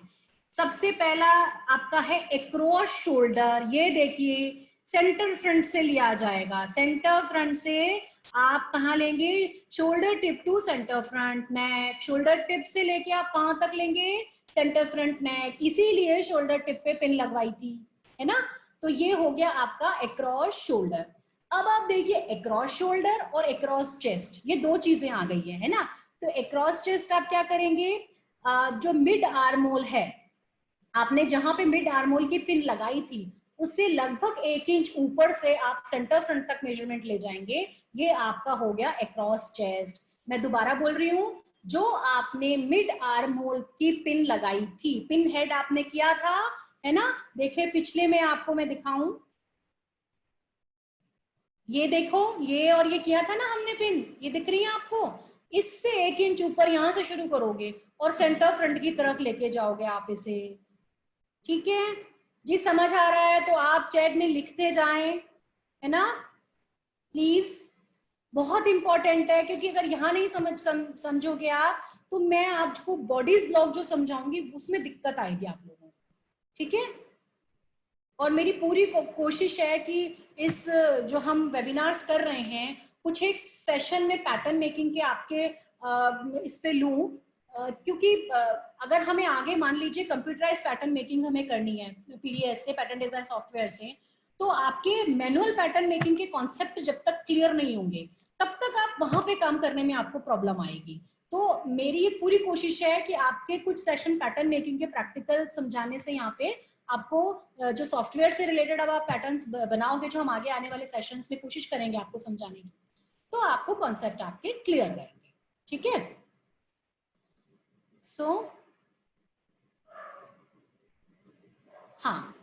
सबसे पहला आपका है एक्रॉस शोल्डर। ये देखिए सेंटर फ्रंट से लिया जाएगा। सेंटर फ्रंट से आप कहाँ लेंगे, shoulder tip to centre front neck. Shoulder tip से लेके आप कहाँ तक लेंगे, सेंटर फ्रंट नेक। इसीलिए शोल्डर टिप पे पिन लगवाई थी, है ना। तो ये हो गया आपका अक्रॉस शोल्डर। अब आप देखिए अक्रॉस शोल्डर और अक्रॉस चेस्ट, ये दो चीजें आ गई है ना। तो अक्रॉस चेस्ट आप क्या करेंगे, जो मिड आर्मोल है, आपने जहां पे मिड आर्मोल की पिन लगाई थी उससे लगभग 1 इंच ऊपर से आप सेंटर फ्रंट तक मेजरमेंट ले जाएंगे। ये आपका हो गया अक्रॉस चेस्ट। मैं दोबारा बोल रही हूँ, जो आपने मिड आर्मोल की पिन लगाई थी, पिन हेड आपने किया था, है ना। देखिए पिछले में आपको मैं दिखाऊं, ये देखो, ये और ये किया था ना हमने पिन, ये दिख रही है आपको। इससे 1 इंच ऊपर यहां से शुरू करोगे और सेंटर फ्रंट की तरफ लेके जाओगे आप इसे। ठीक है जी, समझ आ रहा है तो आप चैट में लिखते जाएं, है ना प्लीज। बहुत इंपॉर्टेंट है, क्योंकि अगर यहाँ नहीं समझोगे आप तो मैं आपको बॉडीज ब्लॉक जो समझाऊंगी उसमें दिक्कत आएगी आप लोगों को। ठीक है, और मेरी पूरी कोशिश है कि इस जो हम वेबिनार्स कर रहे हैं, कुछ एक सेशन में पैटर्न मेकिंग के आपके इस पे लूं, क्योंकि अगर हमें आगे मान लीजिए कंप्यूटराइज पैटर्न मेकिंग हमें करनी है पीडीएस से, पैटर्न डिजाइन सॉफ्टवेयर से, तो आपके मैनुअल पैटर्न मेकिंग के कॉन्सेप्ट जब तक क्लियर नहीं होंगे तब तक आप वहां पे काम करने में आपको प्रॉब्लम आएगी। तो मेरी ये पूरी कोशिश है कि आपके कुछ सेशन पैटर्न मेकिंग के प्रैक्टिकल समझाने से यहाँ पे आपको जो सॉफ्टवेयर से रिलेटेड अब आप पैटर्न्स बनाओगे, जो हम आगे आने वाले सेशंस में कोशिश करेंगे आपको समझाने की, तो आपको कॉन्सेप्ट आपके क्लियर रहेंगे। ठीक है, सो हाँ,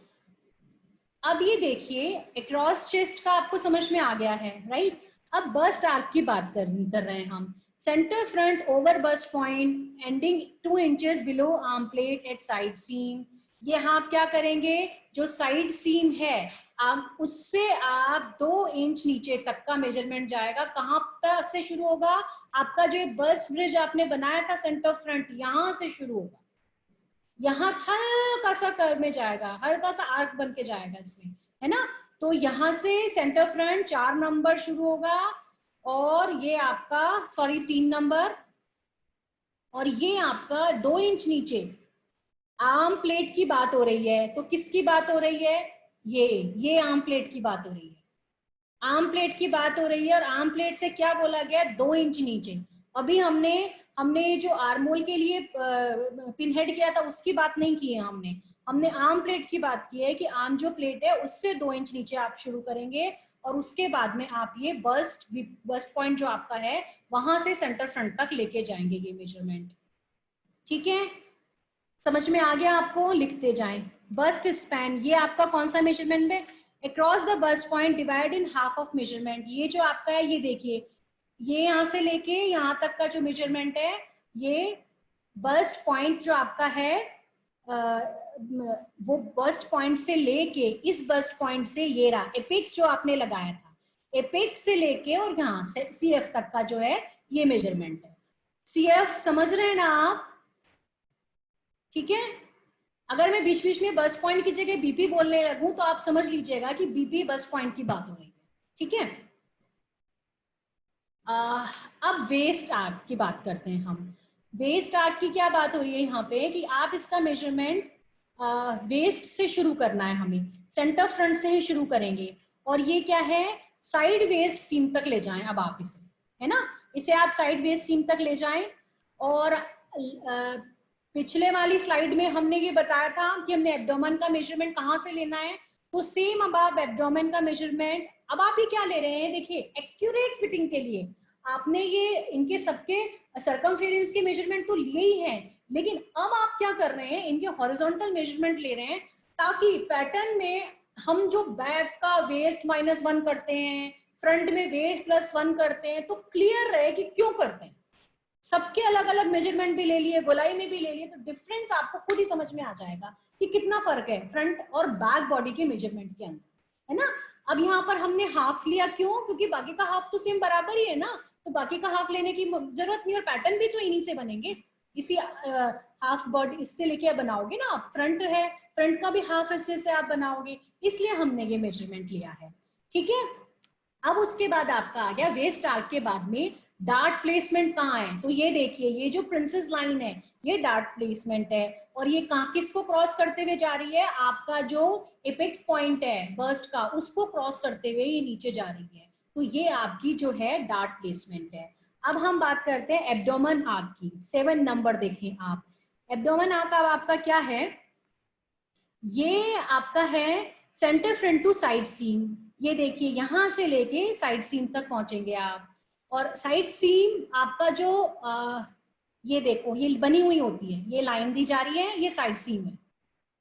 अब ये देखिए अक्रॉस चेस्ट का आपको समझ में आ गया है, राइट। अब बस्ट आर्क की बात कर रहे हैं हम। Centre front over bust point ending 2 inches below arm plate at side seam. ये आप क्या करेंगे, जो साइड सीम है आप उससे आप 2 इंच नीचे तक का मेजरमेंट जाएगा। कहां तक से शुरू होगा, आपका जो बस्ट ब्रिज आपने बनाया था सेंटर फ्रंट, यहां से शुरू होगा, यहाँ हल्का सा कर्व में जाएगा, हल्का सा आर्क बन के जाएगा इसमें, है ना। तो यहाँ से सेंटर फ्रंट 4 नंबर शुरू होगा, और ये आपका सॉरी 3 नंबर, और ये आपका 2 इंच नीचे आर्म प्लेट की बात हो रही है। तो किसकी बात हो रही है, ये आर्म प्लेट की बात हो रही है, आर्म प्लेट की बात हो रही है। और आर्म प्लेट से क्या बोला गया, 2 इंच नीचे। अभी हमने हमने जो आर्मोल के लिए पिन हेड किया था उसकी बात नहीं की है, हमने आर्म प्लेट की बात की है कि आर्म जो प्लेट है उससे 2 इंच नीचे आप शुरू करेंगे, और उसके बाद में आप ये बस्ट पॉइंट जो आपका है वहां से सेंटर फ्रंट तक लेके जाएंगे ये मेजरमेंट। ठीक है, समझ में आ गया आपको, लिखते जाएं। बस्ट स्पैन, ये आपका कौन सा मेजरमेंट है, across the bast point divide in half of measurement. ये जो आपका है, ये देखिए, ये यहां से लेके यहां तक का जो मेजरमेंट है, ये बस्ट पॉइंट जो आपका है, वो बस्ट पॉइंट से लेके इस बस्ट पॉइंट से ये रहा एपेक्स जो आपने लगाया था, एपेक्स से लेके और यहाँ से सीएफ तक का जो है ये मेजरमेंट है। सीएफ समझ रहे हैं ना आप, ठीक है। अगर मैं बीच बीच में बस्ट पॉइंट की जगह बीपी बोलने लगूं तो आप समझ लीजिएगा कि बीपी बस्ट पॉइंट की बात हो रही है। ठीक है, अब वेस्ट आर्क की बात करते हैं हम। वेस्ट आर्क की क्या बात हो रही है यहाँ पे, कि आप इसका मेजरमेंट वेस्ट से शुरू करना है, हमें सेंटर फ्रंट से ही शुरू करेंगे। और ये क्या है, साइड वेस्ट सीम तक ले जाएं। अब आप इसे, है ना, इसे आप साइड वेस्ट सीम तक ले जाएं। और पिछले वाली स्लाइड में हमने ये बताया था कि हमने एब्डोमेन का मेजरमेंट कहाँ से लेना है, तो सेम अब आप एब्डोमेन का मेजरमेंट अब आप ये क्या ले रहे हैं, देखिए एक्यूरेट फिटिंग के लिए आपने ये इनके सबके सरकमफेरेंस के मेजरमेंट तो लिए ही हैं, लेकिन अब आप क्या कर रहे हैं, इनके हॉरिजॉन्टल मेजरमेंट ले रहे हैं, ताकि पैटर्न में हम जो बैक का वेस्ट -1 करते हैं, फ्रंट में वेस्ट +1 करते हैं, तो क्लियर रहे कि क्यों करते हैं। सबके अलग अलग मेजरमेंट भी ले लिए, गोलाई में भी ले लिए, तो डिफरेंस आपको खुद ही समझ में आ जाएगा कि कितना फर्क है फ्रंट और बैक बॉडी के मेजरमेंट के अंदर, है ना। अब यहाँ पर हमने हाफ लिया, क्यों, क्योंकि बाकी का हाफ तो सेम बराबर ही है ना, तो बाकी का हाफ लेने की जरूरत नहीं, और पैटर्न भी तो इन्हीं से बनेंगे, इसी हाफ बॉडी इससे लेके आप बनाओगे ना। आप फ्रंट है, फ्रंट का भी हाफ हिस्से से आप बनाओगे, इसलिए हमने ये मेजरमेंट लिया है। ठीक है, अब उसके बाद आपका आ गया वेस्ट आर्क के बाद में डार्ट प्लेसमेंट कहाँ है। तो ये देखिए, ये जो प्रिंसेस लाइन है ये डार्ट प्लेसमेंट है, और ये कहाँ किसको क्रॉस करते हुए जा रही है, आपका जो एपेक्स पॉइंट है बर्स्ट का उसको क्रॉस करते हुए ये नीचे जा रही है। तो ये आपकी जो है डार्ट प्लेसमेंट है। अब हम बात करते हैं एब्डोमेन आर्क की। 7 नंबर देखें आप, एब्डोमेन आर्क अब आपका क्या है, ये आपका है centre front to side seam. ये देखिए यहां से लेके साइड सीम तक पहुंचेंगे आप, और साइड सीम आपका जो ये देखो ये बनी हुई होती है, ये लाइन दी जा रही है, ये साइड सीम है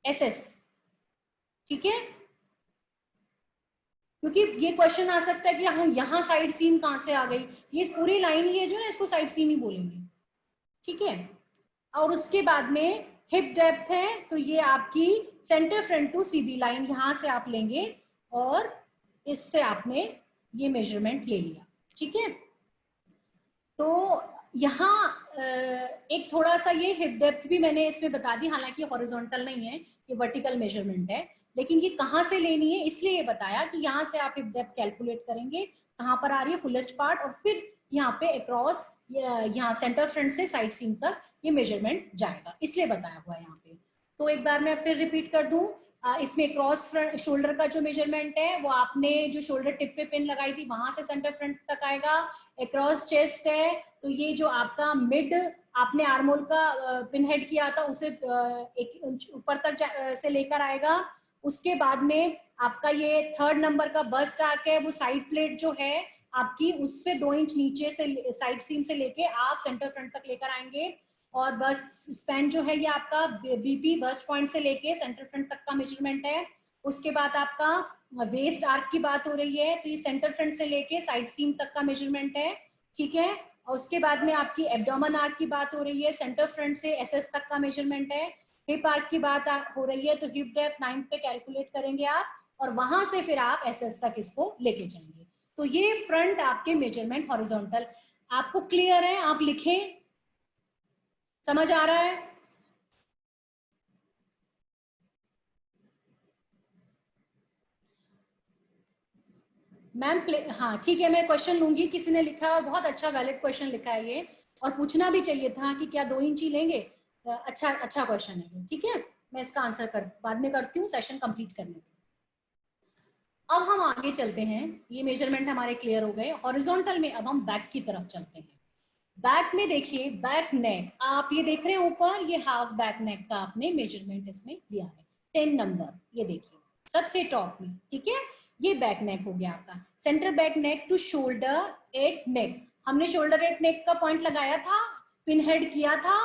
एसएस। ठीक है, क्योंकि ये क्वेश्चन आ सकता है कि हाँ यहाँ साइड सीम कहाँ से आ गई, ये पूरी लाइन ही है जो ना, इसको साइड सीम ही बोलेंगे। ठीक है, और उसके बाद में हिप डेप्थ है, तो ये आपकी centre front to CB line यहां से आप लेंगे, और इससे आपने ये मेजरमेंट ले लिया। ठीक है, तो यहाँ एक थोड़ा सा ये हिप डेप्थ भी मैंने इसमें बता दी, हालांकि हॉरिजॉन्टल नहीं है, ये वर्टिकल मेजरमेंट है, लेकिन ये कहाँ से लेनी है इसलिए ये बताया कि यहाँ से आप हिप डेप्थ कैलकुलेट करेंगे, कहाँ पर आ रही है फुलेस्ट पार्ट, और फिर यहाँ पे अक्रॉस यहाँ सेंटर फ्रंट से साइड सीम तक ये मेजरमेंट जाएगा, इसलिए बताया हुआ है यहाँ पे। तो एक बार मैं फिर रिपीट कर दूं, इसमें क्रॉस शोल्डर का जो मेजरमेंट है वो आपने जो शोल्डर टिप पे पिन लगाई थी वहां से सेंटर फ्रंट तक आएगा। अक्रॉस चेस्ट है, तो ये जो आपका मिड आपने आर्मोल का पिन हेड किया था उसे 1 इंच ऊपर तक से लेकर आएगा। उसके बाद में आपका ये 3rd नंबर का बस्ट आर्क है, वो साइड प्लेट जो है आपकी उससे 2 इंच नीचे से साइड सीम से लेके आप सेंटर फ्रंट तक लेकर आएंगे। और बस्ट स्पैन जो है ये आपका बीपी बस्ट पॉइंट से लेके सेंटर फ्रंट तक का मेजरमेंट है। उसके बाद आपका वेस्ट आर्क की बात हो रही है, तो ये सेंटर फ्रंट से लेके साइड सीम तक का मेजरमेंट है। ठीक है, और उसके बाद में आपकी एब्डोमेन आर्क की बात हो रही है, सेंटर फ्रंट से एसएस तक का मेजरमेंट है। हिप आर्क की बात हो रही है, तो हिप डेप्थ 9 पे कैलकुलेट करेंगे आप, और वहां से फिर आप एसएस तक इसको लेके जाएंगे। तो ये फ्रंट आपके मेजरमेंट हॉरिजॉन्टल। आपको क्लियर है, आप लिखें, समझ आ रहा है? मैम हाँ ठीक है, मैं क्वेश्चन लूंगी, किसी ने लिखा है और बहुत अच्छा वैलिड क्वेश्चन लिखा है ये, और पूछना भी चाहिए था कि क्या 2 इंच ही लेंगे। अच्छा अच्छा क्वेश्चन है, ठीक है, मैं इसका आंसर बाद में करती हूँ, सेशन कंप्लीट करने के। अब हम आगे चलते हैं, ये मेजरमेंट हमारे क्लियर हो गए। हॉरिजॉन्टल में अब हम बैक की तरफ चलते हैं। बैक में देखिए, बैक नेक आप ये देख रहे हैं ऊपर, ये हाफ बैक नेक का आपने मेजरमेंट इसमें लिया है 10 नंबर, ये देखिए सबसे टॉप में। ठीक है, ये बैक नेक हो गया आपका। Centre back neck to shoulder at neck, हमने शोल्डर एट नेक का पॉइंट लगाया था, पिन हेड किया था,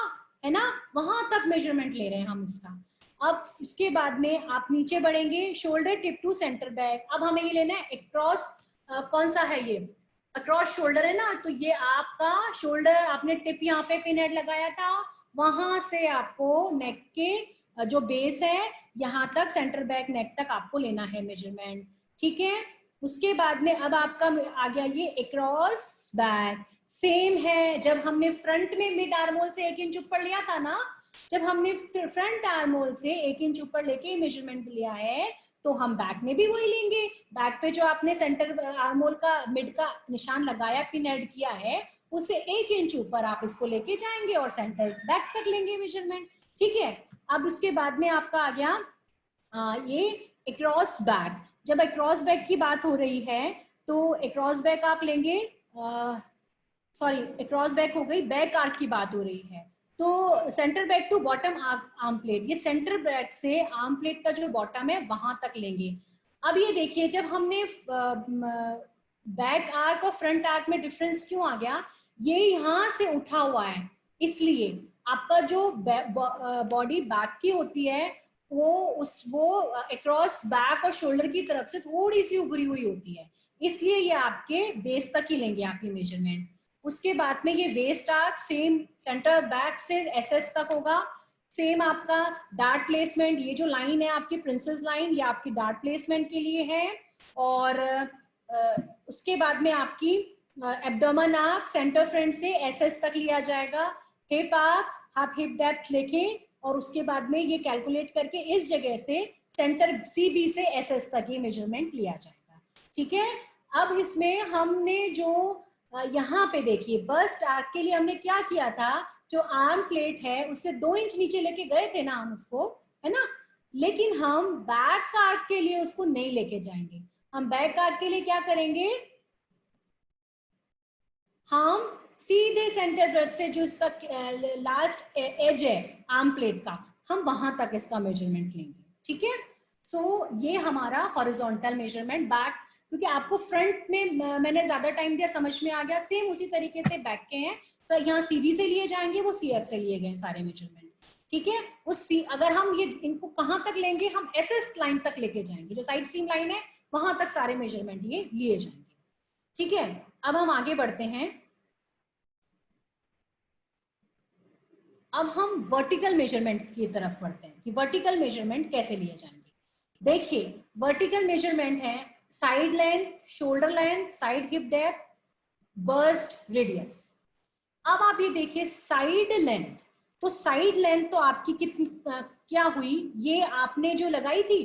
है ना, वहां तक मेजरमेंट ले रहे हैं हम इसका। अब इसके बाद में आप नीचे बढ़ेंगे, shoulder tip to centre back. अब हमें ये लेना है अक्रॉस, कौन सा है ये, अक्रॉस शोल्डर है ना, तो ये आपका शोल्डर आपने टिप यहाँ पे पिन हेड लगाया था, वहां से आपको नेक के जो बेस है यहाँ तक सेंटर बैक नेक तक आपको लेना है मेजरमेंट। ठीक है, उसके बाद में अब आपका आ गया ये अक्रॉस बैक। सेम है, जब हमने फ्रंट में मिड आर्मोल से 1 इंच ऊपर लिया था ना, जब हमने फ्रंट आर्मोल से 1 इंच ऊपर लेके मेजरमेंट लिया है, तो हम बैक में भी वही लेंगे। बैक पे जो आपने सेंटर आर्मोल का मिड का निशान लगाया, पिन ऐड किया है, उससे 1 इंच ऊपर आप इसको लेके जाएंगे और सेंटर बैक तक लेंगे मेजरमेंट। ठीक है, अब उसके बाद में आपका आ गया ये अक्रॉस बैक। जब अक्रॉस बैक की बात हो रही है, तो अक्रॉस बैक आप लेंगे, सॉरी अक्रॉस बैक हो गई, बैक आर्क की बात हो रही है, तो centre back to bottom arm plate, ये सेंटर बैक से आर्म प्लेट का जो बॉटम है वहां तक लेंगे। अब ये देखिए, जब हमने बैक आर्क और फ्रंट आर्क में डिफरेंस क्यों आ गया, ये यहाँ से उठा हुआ है, इसलिए आपका जो बॉडी बैक की होती है वो अक्रॉस बैक और शोल्डर की तरफ से थोड़ी सी उभरी हुई होती है, इसलिए ये आपके बेस तक ही लेंगे आपकी मेजरमेंट। उसके बाद में ये waist arc same centre back से एसएस तक होगा। सेम आपका डार्ट प्लेसमेंट, ये जो लाइन है आपकी प्रिंसेस लाइन, ये आपकी डार्ट प्लेसमेंट के लिए है। और उसके बाद में आपकी एब्डोमेन आर्क सेंटर फ्रंट से एसएस तक लिया जाएगा। हिप आर्क आप हिप डेप्थ लेके और उसके बाद में ये कैलकुलेट करके इस जगह से सेंटर CB से SS तक ये मेजरमेंट लिया जाएगा। ठीक है, अब इसमें हमने जो यहाँ पे देखिए बस्ट आर्क के लिए हमने क्या किया था, जो आर्म प्लेट है उससे 2 इंच नीचे लेके गए थे ना हम उसको, है ना, लेकिन हम बैक आर्क के लिए उसको नहीं लेके जाएंगे। हम बैक आर्क के लिए क्या करेंगे, हम सीधे सेंटर ब्रेथ से जो इसका लास्ट एज है आर्म प्लेट का, हम वहां तक इसका मेजरमेंट लेंगे। ठीक है, सो ये हमारा हॉरिजॉन्टल मेजरमेंट बैक, क्योंकि आपको फ्रंट में मैंने ज्यादा टाइम दिया, समझ में आ गया। सेम उसी तरीके से बैक के हैं, तो यहाँ CB से लिए जाएंगे, वो CF से लिए गए सारे मेजरमेंट। ठीक है, उस अगर हम ये इनको कहाँ तक लेंगे, हम SS लाइन तक लेके जाएंगे, जो साइड सीम लाइन है वहां तक सारे मेजरमेंट ये लिए जाएंगे। ठीक है, अब हम आगे बढ़ते हैं। अब हम वर्टिकल मेजरमेंट की तरफ बढ़ते हैं कि वर्टिकल मेजरमेंट कैसे लिए जाएंगे। देखिए वर्टिकल मेजरमेंट है side length, shoulder length, side hip depth, burst radius. अब आप ये देखिए साइड लेंथ, तो साइड लेंथ तो आपकी कितनी क्या हुई, ये आपने जो लगाई थी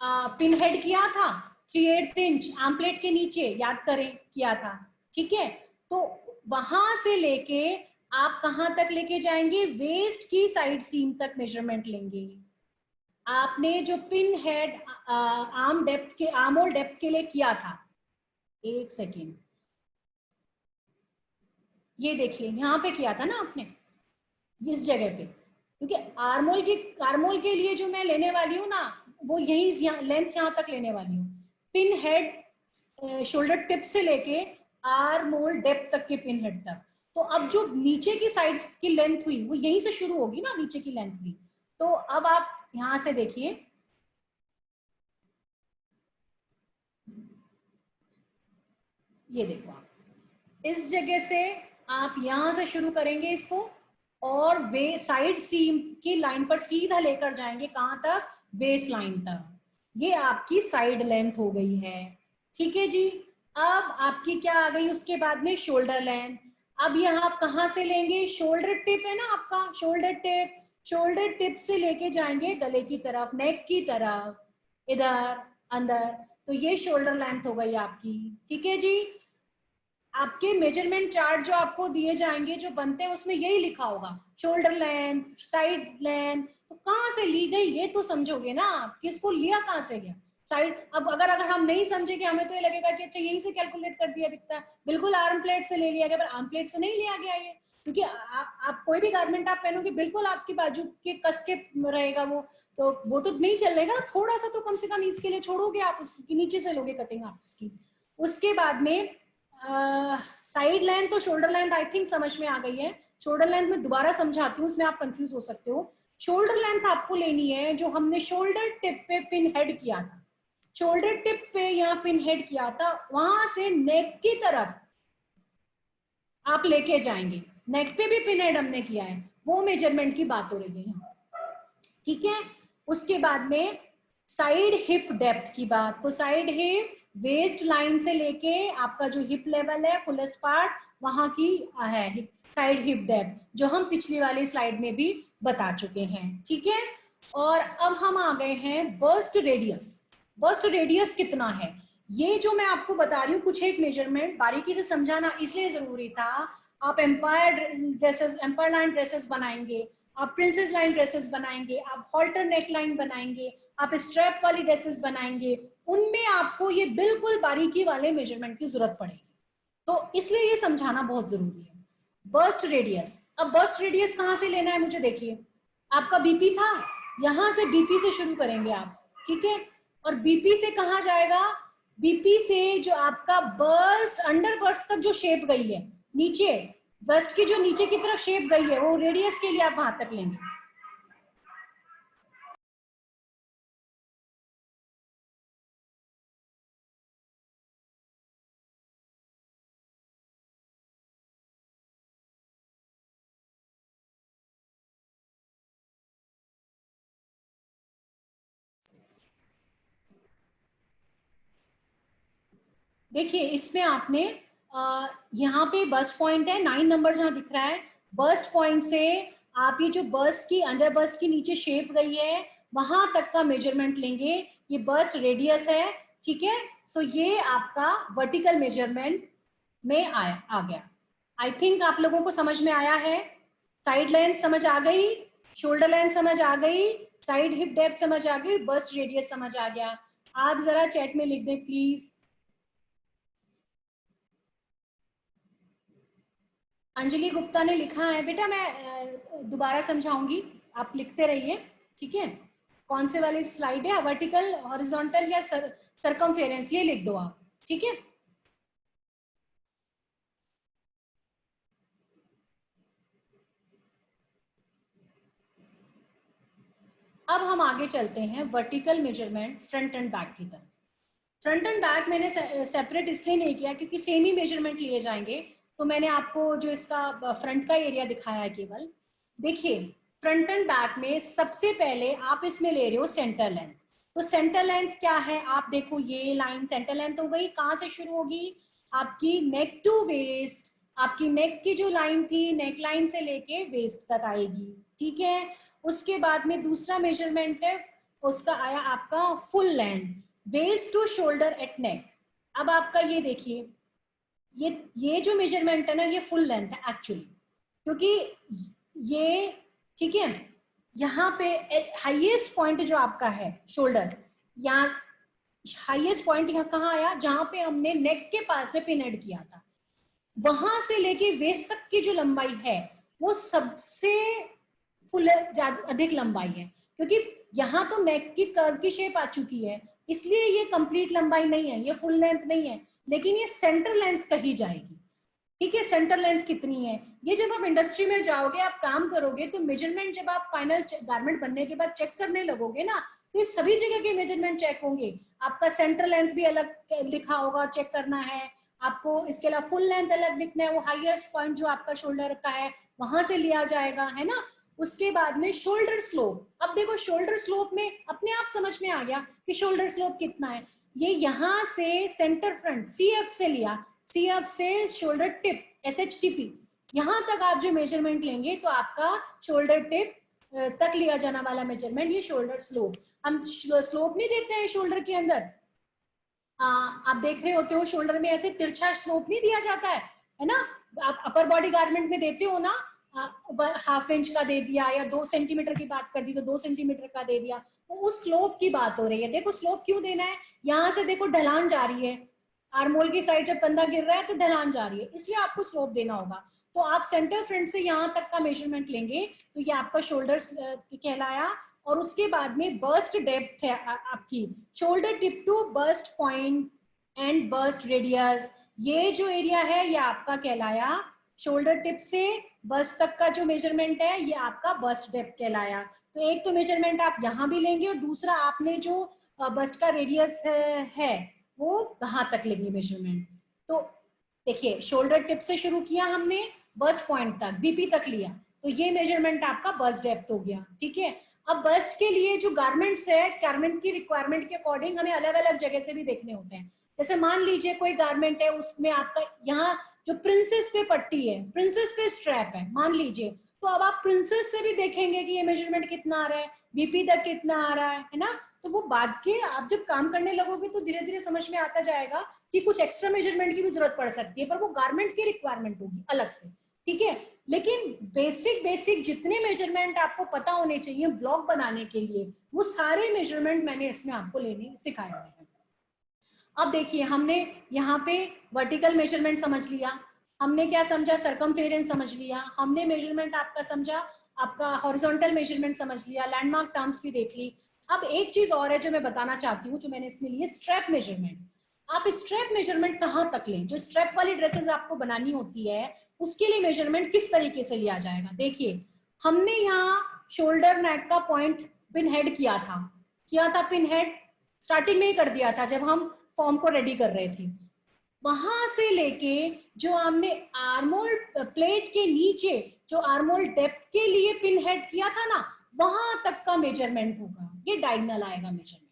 पिन हेड किया था 3/8 इंच आर्मप्लेट के नीचे, याद करें किया था। ठीक है, तो वहां से लेके आप कहां तक लेके जाएंगे, वेस्ट की साइड सीम तक मेजरमेंट लेंगे। आपने जो पिन हेड आर्म डेप्थ के, आर्म होल डेप्थ के लिए किया था, एक सेकेंड, ये देखिए यहाँ पे किया था ना आपने इस जगह पे, क्योंकि आर्मोल के लिए जो मैं लेने वाली हूँ ना, वो यही लेंथ यहाँ तक लेने वाली हूँ। पिन हेड शोल्डर टिप से लेके आर्मोल डेप्थ तक के पिन हेड तक। तो अब जो नीचे की साइड की लेंथ हुई वो यहीं से शुरू होगी ना, नीचे की लेंथ भी। तो अब आप यहां से देखिए, ये देखो आप इस जगह से आप यहां से शुरू करेंगे इसको, और वे साइड सीम की लाइन पर सीधा लेकर जाएंगे कहां तक, वेस्ट लाइन तक। ये आपकी साइड लेंथ हो गई है। ठीक है जी, अब आपकी क्या आ गई उसके बाद में, शोल्डर लेंथ। अब यहाँ आप कहाँ से लेंगे, शोल्डर टिप है ना आपका, शोल्डर टिप, शोल्डर टिप से लेके जाएंगे गले की तरफ, नेक की तरफ, इधर अंदर। तो ये शोल्डर लेंथ हो गई आपकी। ठीक है जी, आपके मेजरमेंट चार्ट जो आपको दिए जाएंगे जो बनते हैं उसमें यही लिखा होगा, शोल्डर लेंथ, साइड लेंथ। तो कहाँ से ली गई ये तो समझोगे ना आप, किसको लिया कहाँ से गया साइड। अब अगर हम नहीं समझेंगे, हमें तो ये लगेगा कि अच्छा यहीं से कैलकुलेट कर दिया दिखता है, बिल्कुल आर्म प्लेट से ले लिया गया, पर आर्म प्लेट से नहीं लिया गया ये, क्योंकि आप कोई भी गारमेंट आप पहनोगे बिल्कुल आपकी बाजू के कस के रहेगा वो तो नहीं चलेगा ना, थोड़ा सा तो कम से कम इसके लिए छोड़ोगे आप, उसकी नीचे से लोगे कटिंग आप उसकी। उसके बाद में साइड लेंथ तो शोल्डर लेंथ आई थिंक समझ में आ गई है। शोल्डर लेंथ में दोबारा समझाती हूँ, उसमें आप कंफ्यूज हो सकते हो। शोल्डर लेंथ आपको लेनी है जो हमने शोल्डर टिप पे पिन हेड किया था, शोल्डर टिप पे यहाँ पिन हेड किया था, वहां से नेक की तरफ आप लेके जाएंगे। नेक पे भी पिन हेड हमने किया है, वो मेजरमेंट की बात हो रही है यहाँ। ठीक है, उसके बाद में साइड हिप डेप्थ की बात, तो साइड हिप वेस्ट लाइन से लेके आपका जो हिप लेवल है फुलेस्ट पार्ट, वहां की है साइड हिप डेप्थ, जो हम पिछली वाली स्लाइड में भी बता चुके हैं। ठीक है, और अब हम आ गए हैं बर्स्ट रेडियस। बर्स्ट रेडियस कितना है, ये जो मैं आपको बता रही हूँ कुछ एक मेजरमेंट बारीकी से समझाना इसलिए जरूरी था। आप एम्पायर लाइन ड्रेसेस बनाएंगे, आप प्रिंसेस लाइन ड्रेसेस बनाएंगे, आप हॉल्टर नेक लाइन बनाएंगे, आप स्ट्रैप वाली ड्रेसेस बनाएंगे, उनमें आपको ये बिल्कुल बारीकी वाले मेजरमेंट की जरूरत पड़ेगी, तो इसलिए ये समझाना बहुत जरूरी है। बर्स्ट रेडियस, अब बर्स्ट रेडियस कहाँ से लेना है मुझे देखिए, आपका बीपी था, यहां से बीपी से शुरू करेंगे आप। ठीक है, और बीपी से कहाँ जाएगा, बीपी से जो आपका बर्स्ट अंडर बर्स्ट तक जो शेप गई है नीचे, बस्ट की जो नीचे की तरफ शेप गई है वो रेडियस के लिए आप वहां तक लेंगे। देखिए इसमें आपने यहाँ पे बस्ट पॉइंट है 9 नंबर जहां दिख रहा है, बस्ट पॉइंट से आप ये जो बस्ट की अंडर बस्ट की नीचे शेप गई है वहां तक का मेजरमेंट लेंगे, ये बस्ट रेडियस है, ठीक है। सो ये आपका वर्टिकल मेजरमेंट में आ गया। आई थिंक आप लोगों को समझ में आया है। साइड लेंथ समझ आ गई, शोल्डर लेंथ समझ आ गई, साइड हिप डेप्थ समझ आ गई, बस्ट रेडियस समझ आ गया। आप जरा चैट में लिख दें प्लीज। अंजलि गुप्ता ने लिखा है बेटा, मैं दोबारा समझाऊंगी, आप लिखते रहिए, ठीक है। कौन से वाली स्लाइड है, वर्टिकल, हॉरिजॉन्टल या सरकमफेरेंस, ये लिख दो आप, ठीक है। अब हम आगे चलते हैं vertical measurement front end back की तरफ। फ्रंट एंड बैक मैंने सेपरेट इसलिए नहीं किया क्योंकि सेम ही मेजरमेंट लिए जाएंगे, तो मैंने आपको जो इसका फ्रंट का एरिया दिखाया है केवल। देखिए फ्रंट एंड बैक में सबसे पहले आप इसमें ले रहे हो सेंटर लेंथ। तो सेंटर लेंथ क्या है, आप देखो ये लाइन सेंटर लेंथ हो गई, कहाँ से शुरू होगी, आपकी नेक टू वेस्ट, आपकी नेक की जो लाइन थी नेक लाइन से लेके वेस्ट तक आएगी, ठीक है। उसके बाद में दूसरा मेजरमेंट है, उसका आया आपका full length, waist to shoulder at neck. अब आपका ये देखिए, ये जो मेजरमेंट है ना ये फुल लेंथ है एक्चुअली, क्योंकि ये, ठीक है, यहाँ पे हाईएस्ट पॉइंट जो आपका है शोल्डर, यहाँ हाईएस्ट पॉइंट यहाँ कहाँ आया, जहां पे हमने नेक के पास में पिन ऐड किया था, वहां से लेके वेस्ट तक की जो लंबाई है वो सबसे फुल अधिक लंबाई है, क्योंकि यहाँ तो नेक की कर्व की शेप आ चुकी है, इसलिए ये कंप्लीट लंबाई नहीं है, ये फुल लेंथ नहीं है, लेकिन ये सेंटर लेंथ कही जाएगी, ठीक है। सेंटर लेंथ कितनी है, ये जब आप इंडस्ट्री में जाओगे आप काम करोगे तो मेजरमेंट जब आप फाइनल गारमेंट बनने के बाद चेक करने लगोगे ना, तो ये सभी जगह के मेजरमेंट चेक होंगे। आपका सेंटर लेंथ भी अलग लिखा होगा, चेक करना है आपको, इसके अलावा फुल लेंथ अलग लिखना है, वो हाईएस्ट पॉइंट जो आपका शोल्डर का है वहां से लिया जाएगा, है ना। उसके बाद में शोल्डर स्लोप, अब देखो शोल्डर स्लोप में अपने आप समझ में आ गया कि शोल्डर स्लोप कितना है, ये यहाँ से सेंटर फ्रंट CF से लिया, CF से शोल्डर टिप SHTP, यहाँ तक आप जो मेजरमेंट लेंगे तो आपका शोल्डर टिप तक लिया जाना वाला मेजरमेंट ये शोल्डर स्लोप। हम स्लोप नहीं देते हैं शोल्डर के अंदर, आप देख रहे होते हो शोल्डर में ऐसे तिरछा स्लोप नहीं दिया जाता है ना। आप अपर बॉडी गारमेंट में देते हो ना, ½ इंच का दे दिया या 2 सेंटीमीटर की बात कर दी तो 2 सेंटीमीटर का दे दिया, तो उस स्लोप की बात हो रही है। देखो स्लोप क्यों देना है, यहाँ से देखो ढलान जा रही है, आर्मोल की साइड जब कंधा गिर रहा है तो ढलान जा रही है, इसलिए आपको स्लोप देना होगा। तो आप सेंटर फ्रंट से यहाँ तक का मेजरमेंट लेंगे तो ये आपका शोल्डर कहलाया। और उसके बाद में बर्स्ट डेप्थ है आपकी, shoulder tip to burst point and burst radius, ये जो एरिया है ये आपका कहलाया शोल्डर टिप से बस्ट तक का जो मेजरमेंट है ये आपका बस्ट डेप्थ कहलाया। तो एक तो मेजरमेंट आप यहाँ भी लेंगे और दूसरा आपने जो बस्ट का रेडियस है वो कहाँ तक लेंगे मेजरमेंट। तो देखिए शोल्डर टिप से शुरू किया हमने, बस्ट पॉइंट तक BP तक लिया, तो ये मेजरमेंट आपका बस्ट डेप्थ हो गया, ठीक है। अब बस्ट के लिए जो गारमेंट्स है, गारमेंट की रिक्वायरमेंट के अकॉर्डिंग हमें अलग अलग जगह से भी देखने होते हैं। जैसे मान लीजिए कोई गारमेंट है उसमें आपका यहाँ जो प्रिंसेस पे पट्टी है, प्रिंसेस पे स्ट्रैप है मान लीजिए, तो अब आप प्रिंसेस से भी देखेंगे कि ये मेजरमेंट कितना आ रहा है, BP तक कितना आ रहा है ना। तो वो बाद के आप जब काम करने लगोगे तो धीरे धीरे समझ में आता जाएगा कि कुछ एक्स्ट्रा मेजरमेंट की भी जरूरत पड़ सकती है, पर वो गारमेंट की रिक्वायरमेंट होगी अलग से, ठीक है। लेकिन बेसिक बेसिक जितने मेजरमेंट आपको पता होने चाहिए ब्लॉक बनाने के लिए, वो सारे मेजरमेंट मैंने इसमें आपको लेने सिखाए हुए हैं। अब देखिए हमने यहाँ पे वर्टिकल मेजरमेंट समझ लिया, हमने क्या समझा, सरकमफेरेंस समझ लिया, हमने मेजरमेंट आपका समझा, आपका हॉरिजॉन्टल मेजरमेंट समझ लिया, लैंडमार्क टर्म्स भी देख ली। अब एक चीज और है जो मैं बताना चाहती हूँ, जो मैंने इसमें ली है स्ट्रैप मेजरमेंट। आप स्ट्रैप मेजरमेंट कहाँ तक लें, जो स्ट्रैप वाली ड्रेसेस आपको बनानी होती है उसके लिए मेजरमेंट किस तरीके से लिया जाएगा। देखिए हमने यहाँ शोल्डर नेक का पॉइंट पिन हेड किया था पिन हेड स्टार्टिंग में ही कर दिया था जब हम फॉर्म को रेडी कर रहे थे, वहां से लेके जो हमने आर्मोल प्लेट के नीचे जो आर्मोल डेप्थ के लिए पिन हेड किया था ना, वहां तक का मेजरमेंट होगा, ये डायगोनल आएगा मेजरमेंट,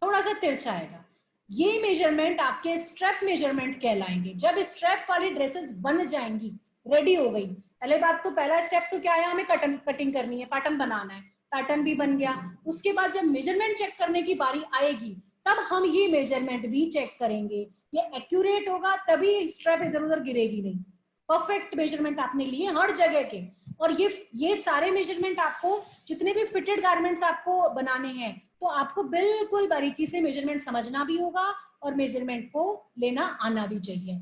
थोड़ा सा तिरछा आएगा। ये मेजरमेंट आपके स्ट्रैप मेजरमेंट कहलाएंगे। जब स्ट्रैप वाली ड्रेसेस बन जाएंगी, रेडी हो गई, पहले बात तो पहला स्टेप तो क्या है, हमें कटिंग करनी है, पैटर्न बनाना है, पैटर्न भी बन गया। उसके बाद जब मेजरमेंट चेक करने की बारी आएगी तब हम ये मेजरमेंट भी चेक करेंगे, ये एक्यूरेट होगा तभी स्ट्रैप इधर उधर गिरेगी नहीं। परफेक्ट मेजरमेंट आपने लिए हर जगह के, और ये सारे मेजरमेंट आपको, जितने भी फिटेड गारमेंट्स आपको बनाने हैं, तो आपको बिल्कुल बारीकी से मेजरमेंट समझना भी होगा और मेजरमेंट को लेना आना भी चाहिए।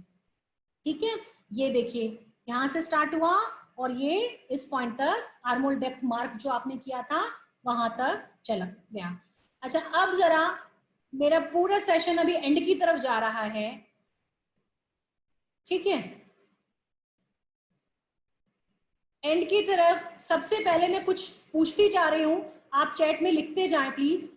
ठीक है, ये देखिए यहां से स्टार्ट हुआ और ये इस पॉइंट तक आर्मोल डेप्थ मार्क जो आपने किया था वहां तक चला गया। अच्छा, अब जरा मेरा पूरा सेशन अभी एंड की तरफ जा रहा है। ठीक है, एंड की तरफ सबसे पहले मैं कुछ पूछती जा रही हूं, आप चैट में लिखते जाएं प्लीज।